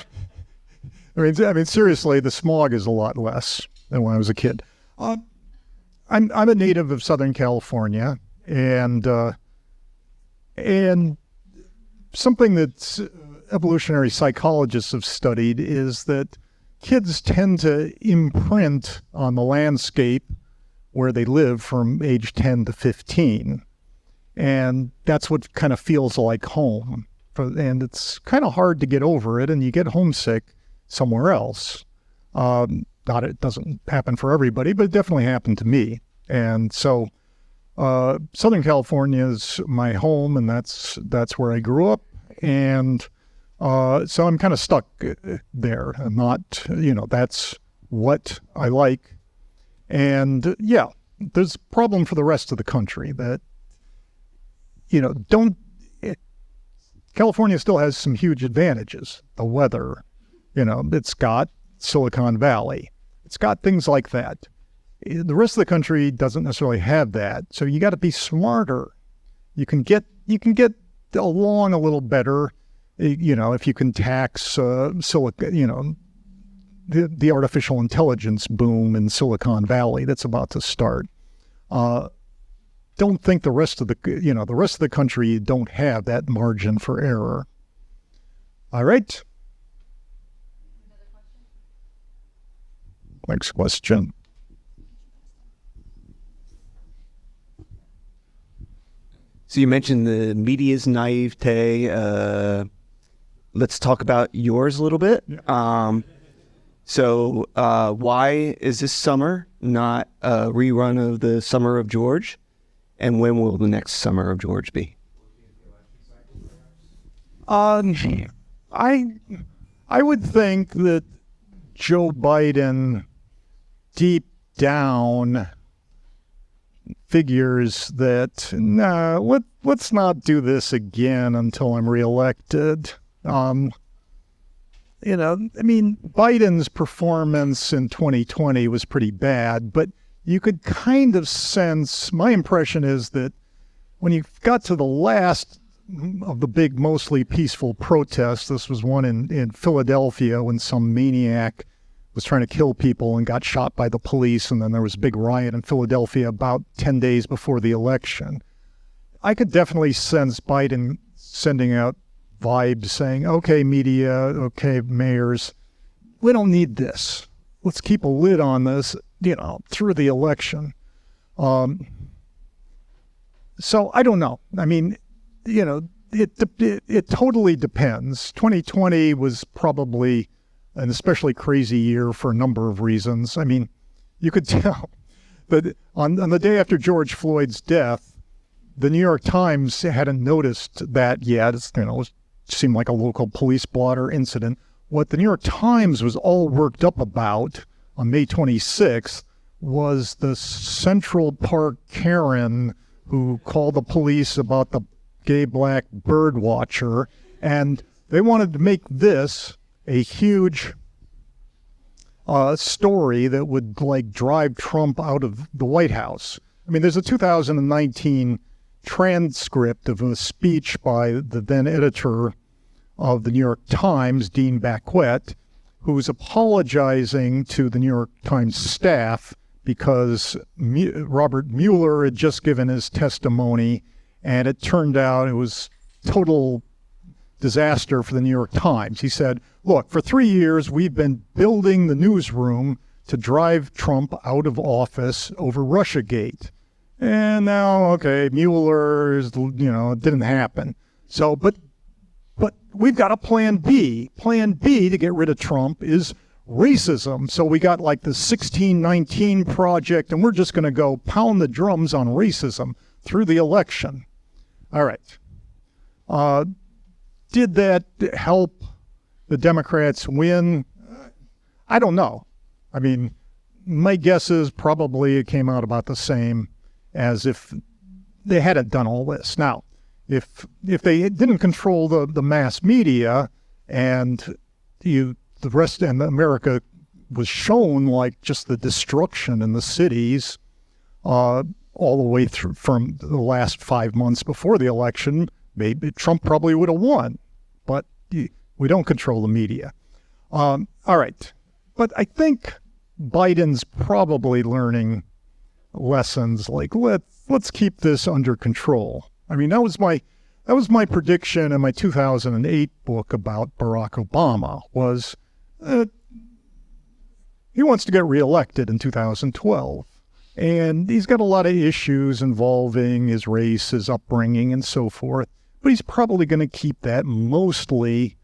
seriously, the smog is a lot less than when I was a kid. I'm a native of Southern California, and something that evolutionary psychologists have studied is that kids tend to imprint on the landscape where they live from age 10 to 15, and that's what kind of feels like home. And it's kind of hard to get over it, and you get homesick somewhere else. It doesn't happen for everybody, but it definitely happened to me. And so Southern California is my home, and that's where I grew up. And so I'm kind of stuck there. I'm not, that's what I like. And yeah, there's a problem for the rest of the country that, California still has some huge advantages. The weather, it's got Silicon Valley. It's got things like that. The rest of the country doesn't necessarily have that. So you got to be smarter. You can get along a little better, if you can tax the artificial intelligence boom in Silicon Valley that's about to start. Don't think the rest of the country don't have that margin for error. All right. Next question. So you mentioned the media's naivete. Let's talk about yours a little bit. Yeah. So why is this summer not a rerun of the Summer of George? And when will the next Summer of George be? I would think that Joe Biden deep down figures that, let's not do this again until I'm reelected. Biden's performance in 2020 was pretty bad, but you could kind of sense, my impression is that when you got to the last of the big, mostly peaceful protests, this was one in Philadelphia when some maniac was trying to kill people and got shot by the police, and then there was a big riot in Philadelphia about 10 days before the election. I could definitely sense Biden sending out vibes saying, okay, media, okay, mayors, we don't need this. Let's keep a lid on this, through the election. So I don't know. I mean, it totally depends. 2020 was probably an especially crazy year for a number of reasons. I mean, you could tell that on the day after George Floyd's death, the New York Times hadn't noticed that yet. It seemed like a local police blotter incident. What the New York Times was all worked up about on May 26th was the Central Park Karen who called the police about the gay black bird watcher, and they wanted to make this a huge story that would drive Trump out of the White House. I mean, there's a 2019 transcript of a speech by the then editor of the New York Times, Dean Bacquet, who's apologizing to the New York Times staff because Robert Mueller had just given his testimony, and it turned out it was total disaster for the New York Times. He said, look, for 3 years, we've been building the newsroom to drive Trump out of office over Russiagate. And now, okay, Mueller is, it didn't happen. So, but we've got a plan B. Plan B to get rid of Trump is racism. So we got the 1619 Project, and we're just going to go pound the drums on racism through the election. All right. Did that help the Democrats win? I don't know. I mean, my guess is probably it came out about the same as if they hadn't done all this. Now, if they didn't control the mass media and you the rest and America was shown like just the destruction in the cities all the way through from the last 5 months before the election. Maybe Trump probably would have won, but we don't control the media. All right. But I think Biden's probably learning lessons like let's keep this under control. I mean, that was my prediction in my 2008 book about Barack Obama was he wants to get reelected in 2012. And he's got a lot of issues involving his race, his upbringing, and so forth. But he's probably going to keep that mostly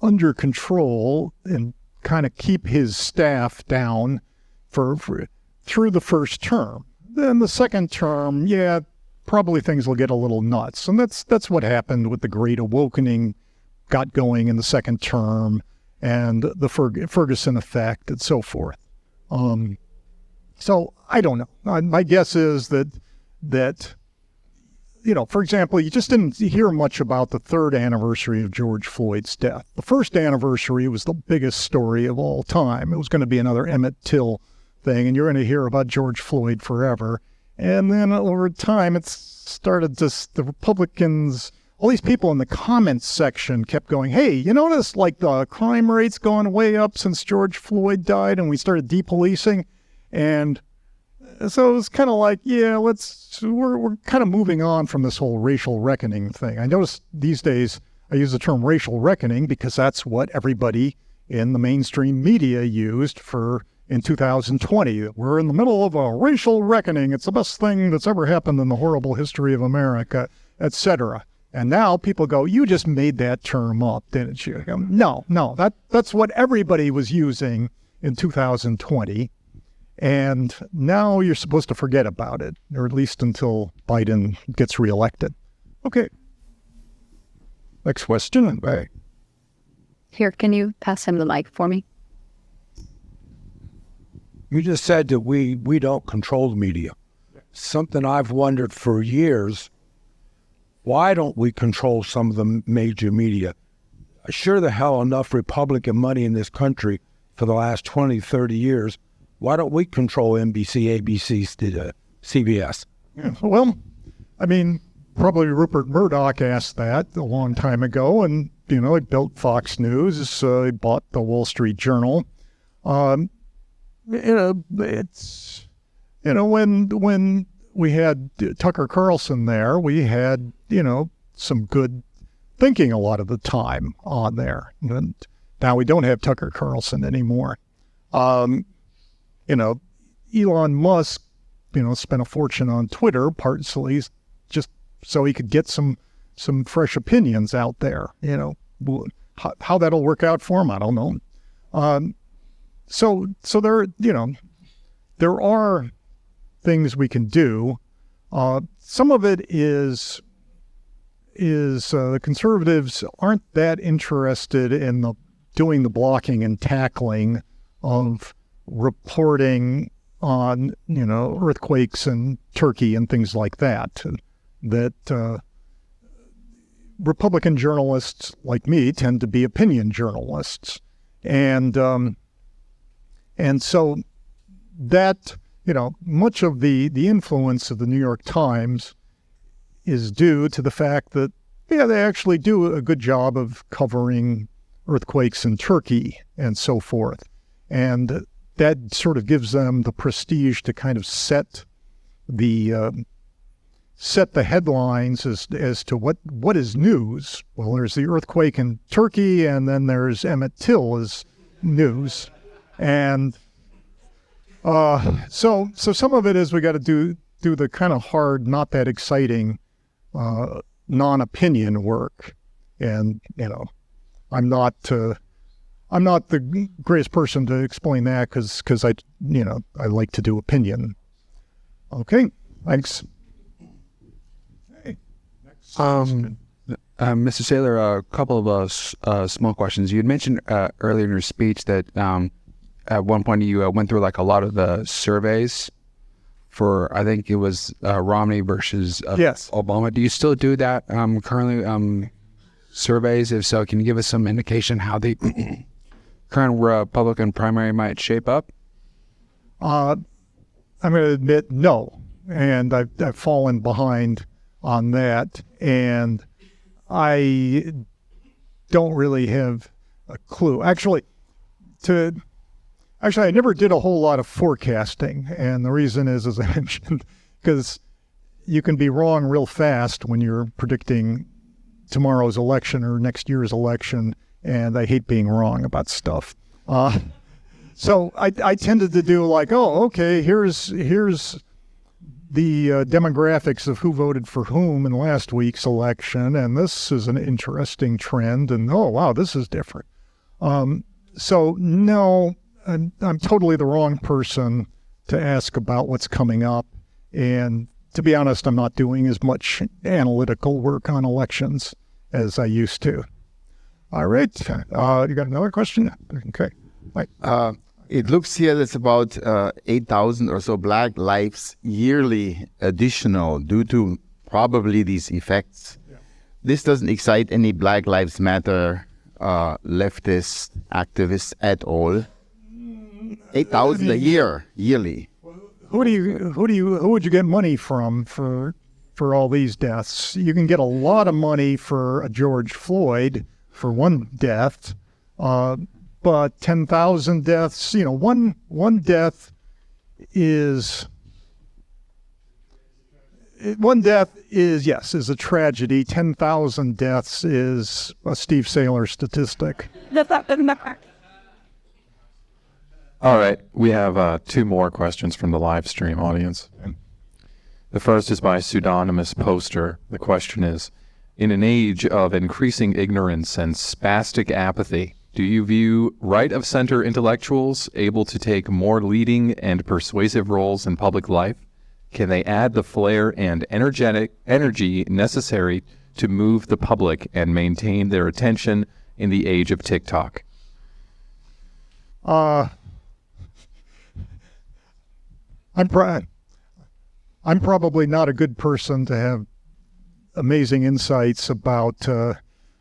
under control and kind of keep his staff down for through the first term. Then the second term, probably things will get a little nuts. And that's what happened with the Great Awakening got going in the second term and the Ferguson effect and so forth. So I don't know. My guess is that for example, you just didn't hear much about the third anniversary of George Floyd's death. The first anniversary was the biggest story of all time. It was going to be another Emmett Till thing, and you're going to hear about George Floyd forever. And then over time, it started the Republicans, all these people in the comments section kept going, hey, you notice like the crime rate's gone way up since George Floyd died and we started depolicing. And so it was kind of like, we're kind of moving on from this whole racial reckoning thing. I notice these days I use the term racial reckoning because that's what everybody in the mainstream media used in 2020. We're in the middle of a racial reckoning. It's the best thing that's ever happened in the horrible history of America, etc. And now people go, you just made that term up, didn't you? No, that's what everybody was using in 2020. And now you're supposed to forget about it, or at least until Biden gets reelected. Okay. Next question. Bye. Here, can you pass him the mic for me? You just said that we don't control the media. Something I've wondered for years, why don't we control some of the major media? Sure the hell enough Republican money in this country for the last 20, 30 years. Why don't we control NBC, ABC, CBS? Yeah, well, I mean, probably Rupert Murdoch asked that a long time ago, and, he built Fox News, he bought the Wall Street Journal. It's, when we had Tucker Carlson there, we had, some good thinking a lot of the time on there. And now we don't have Tucker Carlson anymore. Elon Musk, spent a fortune on Twitter, partly just so he could get some fresh opinions out there. How that'll work out for him, I don't know. So there are things we can do. Some of it is the conservatives aren't that interested in doing the blocking and tackling of reporting on, earthquakes in Turkey and things like that. That Republican journalists like me tend to be opinion journalists. And so that, much of the influence of the New York Times is due to the fact that, they actually do a good job of covering earthquakes in Turkey and so forth. And that sort of gives them the prestige to kind of set the headlines as to what is news. Well, there's the earthquake in Turkey, and then there's Emmett Till as news. And so some of it is we got to do the kind of hard, not that exciting non-opinion work. And I'm not the greatest person to explain that because I like to do opinion. Okay, thanks. Hey, next. Mr. Saylor, a couple of small questions. You had mentioned earlier in your speech that at one point you went through like a lot of the surveys for, I think it was Romney versus yes. Obama. Do you still do that currently? Surveys? If so, can you give us some indication how they current Republican primary might shape up? I'm going to admit no, and I've fallen behind on that, and I don't really have a clue. Actually, I never did a whole lot of forecasting, and the reason is, as I mentioned, because you can be wrong real fast when you're predicting tomorrow's election or next year's election, and I hate being wrong about stuff. So I tended to do like, oh, okay, here's the demographics of who voted for whom in last week's election, and this is an interesting trend, and oh, wow, this is different. So no, I'm totally the wrong person to ask about what's coming up, and to be honest, I'm not doing as much analytical work on elections as I used to. All right, you got another question? Okay. Right. It looks here that's about 8,000 or so Black lives yearly additional due to probably these effects. Yeah. This doesn't excite any Black Lives Matter leftist activists at all. 8,000 a year, yearly. Who would you get money from for all these deaths? You can get a lot of money for a George Floyd for one death. But 10,000 deaths, one death is a tragedy. 10,000 deaths is a Steve Saylor statistic. All right, we have 2 more questions from the live stream audience. The first is by pseudonymous poster. The question is, in an age of increasing ignorance and spastic apathy, do you view right-of-center intellectuals able to take more leading and persuasive roles in public life? Can they add the flair and energy necessary to move the public and maintain their attention in the age of TikTok? I'm probably not a good person to have amazing insights about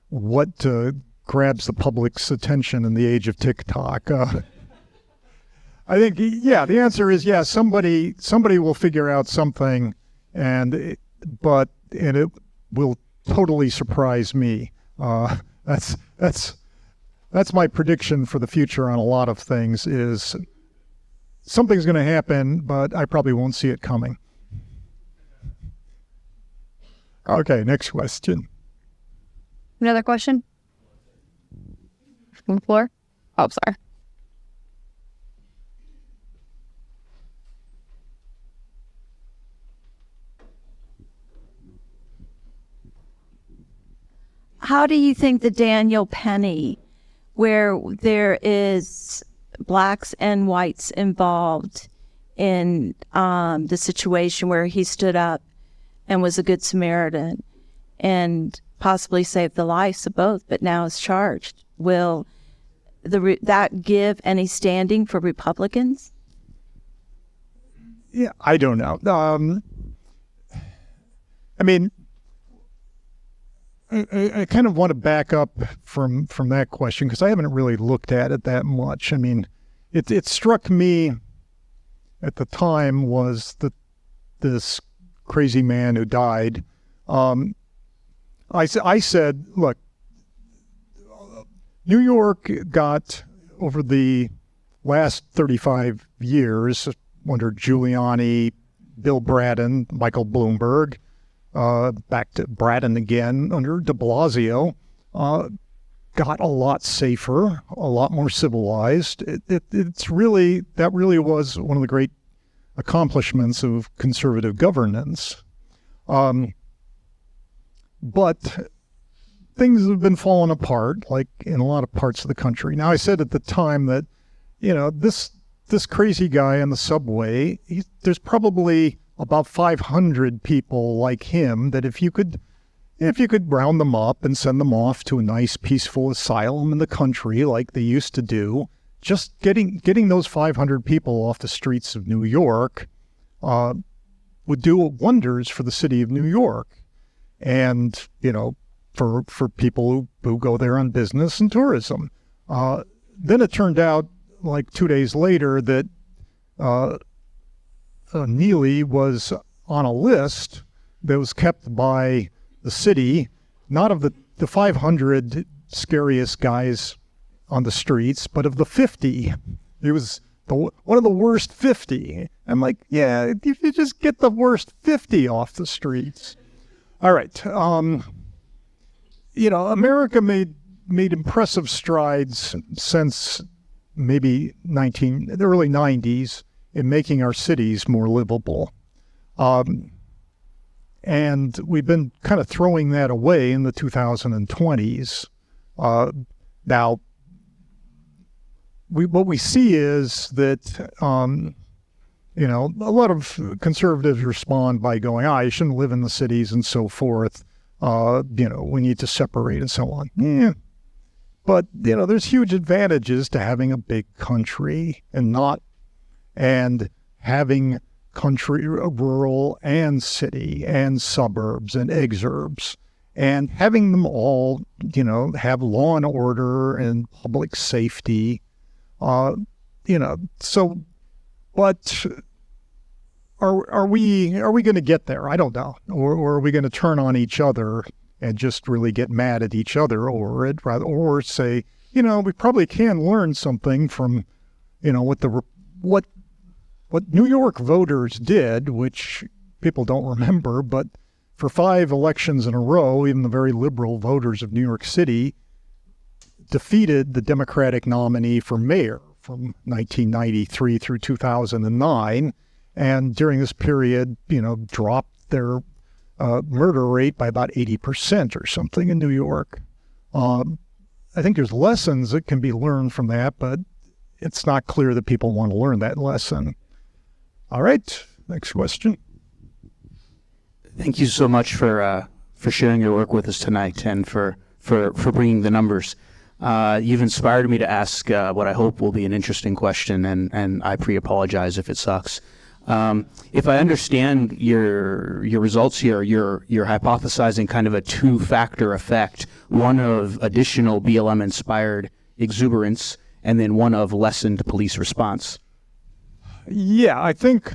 what grabs the public's attention in the age of TikTok. I think, the answer is yes. Somebody will figure out something, and it will totally surprise me. That's my prediction for the future on a lot of things. Is something's going to happen, but I probably won't see it coming. Okay, next question. Another question? From the floor? Oh, sorry. How do you think the Daniel Penny, where there is blacks and whites involved in the situation where he stood up and was a good Samaritan and possibly saved the lives of both, but now is charged, will that give any standing for Republicans? Yeah, I don't know. I mean, I kind of want to back up from that question because I haven't really looked at it that much. I mean, it struck me at the time was that this crazy man who died. I said, look, New York got, over the last 35 years, under Giuliani, Bill Braden, Michael Bloomberg, back to Braden again, under de Blasio, got a lot safer, a lot more civilized. That really was one of the great accomplishments of conservative governance. But things have been falling apart, like in a lot of parts of the country. Now, I said at the time that, this crazy guy on the subway, there's probably about 500 people like him that if you could round them up and send them off to a nice, peaceful asylum in the country like they used to do, just getting those 500 people off the streets of New York would do wonders for the city of New York. And, for people who go there on business and tourism. then it turned out, like 2 days later, that Neely was on a list that was kept by the city, not of the 500 scariest guys on the streets, but of the 50. It was one of the worst 50. I'm like, yeah, if you just get the worst 50 off the streets. All right. America made impressive strides since maybe the early 90s in making our cities more livable. And we've been kind of throwing that away in the 2020s. Now, what we see is that, a lot of conservatives respond by going, you shouldn't live in the cities and so forth. We need to separate and so on. Yeah. But, there's huge advantages to having a big country and having country, rural and city and suburbs and exurbs, and having them all, have law and order and public safety. But are we going to get there? I don't know. Or are we going to turn on each other and just really get mad at each other or say, we probably can learn something from, what New York voters did, which people don't remember, but for 5 elections in a row, even the very liberal voters of New York City defeated the Democratic nominee for mayor from 1993 through 2009, and during this period, dropped their murder rate by about 80% or something in New York. I think there's lessons that can be learned from that, but it's not clear that people want to learn that lesson. All right, next question. Thank you so much for sharing your work with us tonight and for bringing the numbers. You've inspired me to ask what I hope will be an interesting question, and I pre-apologize if it sucks. If I understand your results here, you're hypothesizing kind of a 2-factor effect, one of additional BLM-inspired exuberance, and then one of lessened police response. Yeah, I think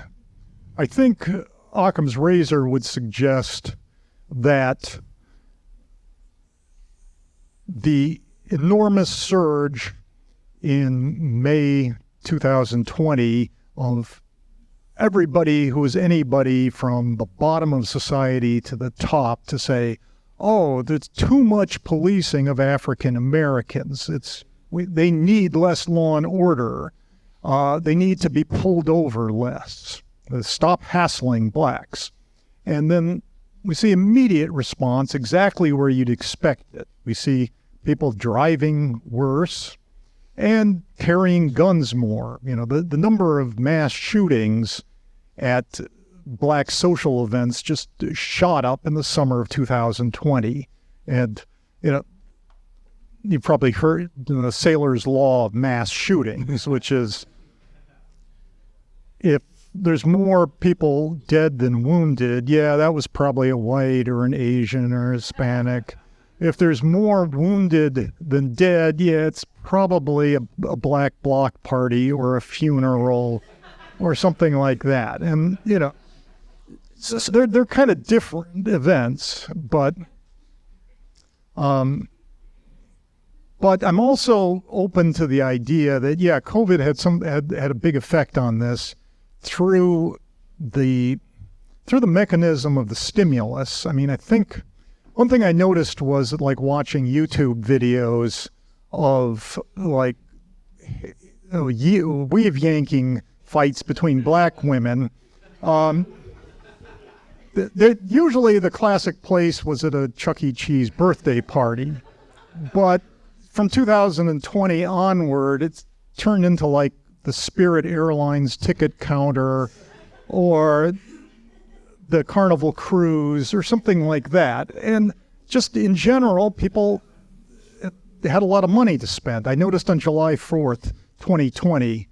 Occam's razor would suggest that the enormous surge in May 2020 of everybody who is anybody from the bottom of society to the top to say, there's too much policing of African Americans. They need less law and order. They need to be pulled over less. Stop hassling blacks. And then we see immediate response exactly where you'd expect it. We see people driving worse and carrying guns more. The number of mass shootings at black social events just shot up in the summer of 2020. And, you probably heard the Sailor's Law of mass shootings, which is if there's more people dead than wounded, that was probably a white or an Asian or Hispanic. If there's more wounded than dead, it's probably a black bloc party or a funeral or something like that. And, so they're kind of different events, but I'm also open to the idea that, COVID had a big effect on this through the mechanism of the stimulus. I mean, I think one thing I noticed was that, like, watching YouTube videos of weave yanking fights between black women. Usually the classic place was at a Chuck E. Cheese birthday party, but from 2020 onward, it's turned into like the Spirit Airlines ticket counter or the Carnival Cruise or something like that. And just in general, people had a lot of money to spend. I noticed on July 4th, 2020,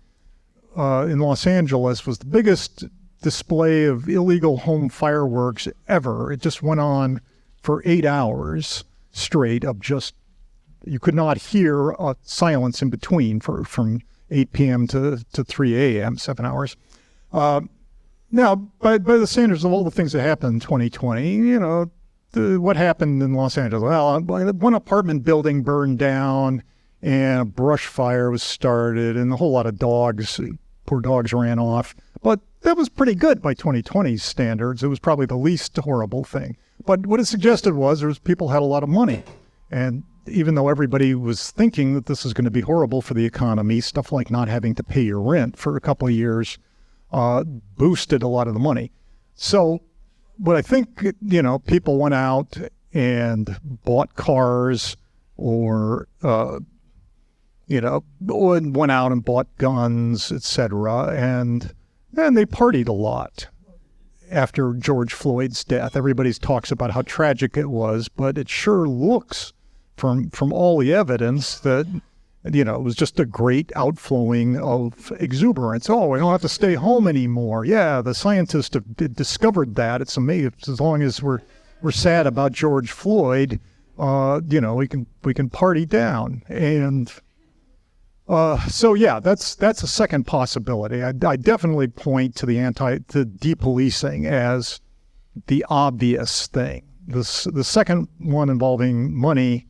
in Los Angeles was the biggest display of illegal home fireworks ever. It just went on for 8 hours straight of just You could not hear silence in between from 8 p.m. to 3 a.m., 7 hours. Now, by the standards of all the things that happened in 2020, what happened in Los Angeles? Well, one apartment building burned down and a brush fire was started and a whole lot of poor dogs ran off. But that was pretty good by 2020's standards. It was probably the least horrible thing. But what it suggested was people had a lot of money. And even though everybody was thinking that this is going to be horrible for the economy, stuff like not having to pay your rent for a couple of years boosted a lot of the money. So what I think, people went out and bought cars or, went out and bought guns, etc. And they partied a lot after George Floyd's death. Everybody talks about how tragic it was, but it sure looks from all the evidence that it was just a great outflowing of exuberance. Oh, we don't have to stay home anymore. Yeah, the scientists have discovered that. It's amazing. As long as we're sad about George Floyd, we can party down. And so yeah, that's a second possibility. I definitely point to to depolicing as the obvious thing. The second one involving money.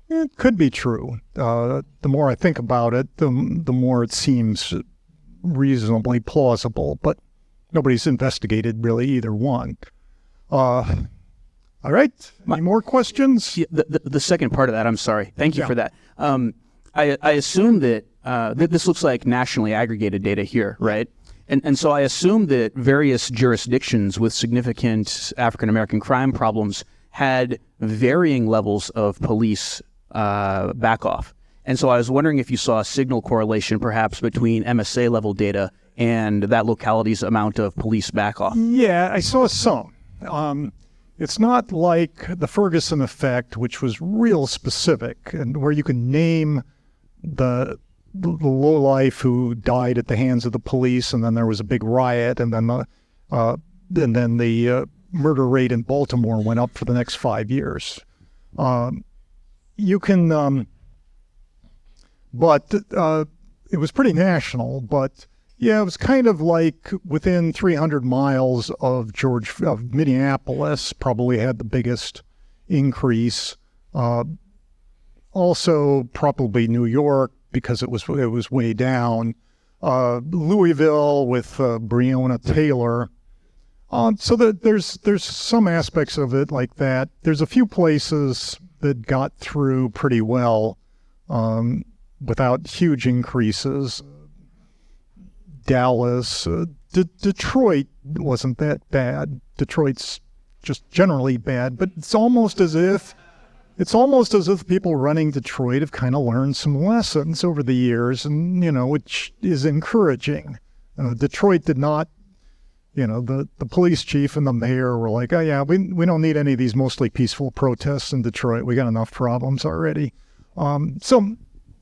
It could be true. The more I think about it, the more it seems reasonably plausible, but nobody's investigated really either one. All right. Any more questions? Yeah, the second part of that, I'm sorry. Thank you for that. I assume that this looks like nationally aggregated data here, right? And so I assume that various jurisdictions with significant African-American crime problems had varying levels of police back off. And so I was wondering if you saw a signal correlation perhaps between MSA level data and that locality's amount of police back off. Yeah, I saw some. It's not like the Ferguson effect, which was real specific and where you can name the lowlife who died at the hands of the police, and then there was a big riot, and then the murder rate in Baltimore went up for the next 5 years. You can, but it was pretty national. But yeah, it was kind of like within 300 miles of Minneapolis, probably had the biggest increase. Also, probably New York because it was way down. Louisville with Breonna Taylor. So that there's some aspects of it like that. There's a few places that got through pretty well without huge increases. Dallas, Detroit wasn't that bad. Detroit's just generally bad, but it's almost as if people running Detroit have kind of learned some lessons over the years, and which is encouraging. Detroit did not. The police chief and the mayor were like, oh yeah, we don't need any of these mostly peaceful protests in Detroit. We got enough problems already. So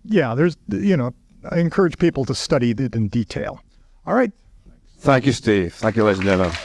yeah, I encourage people to study it in detail. All right. Thank you, Steve. Thank you, ladies and gentlemen.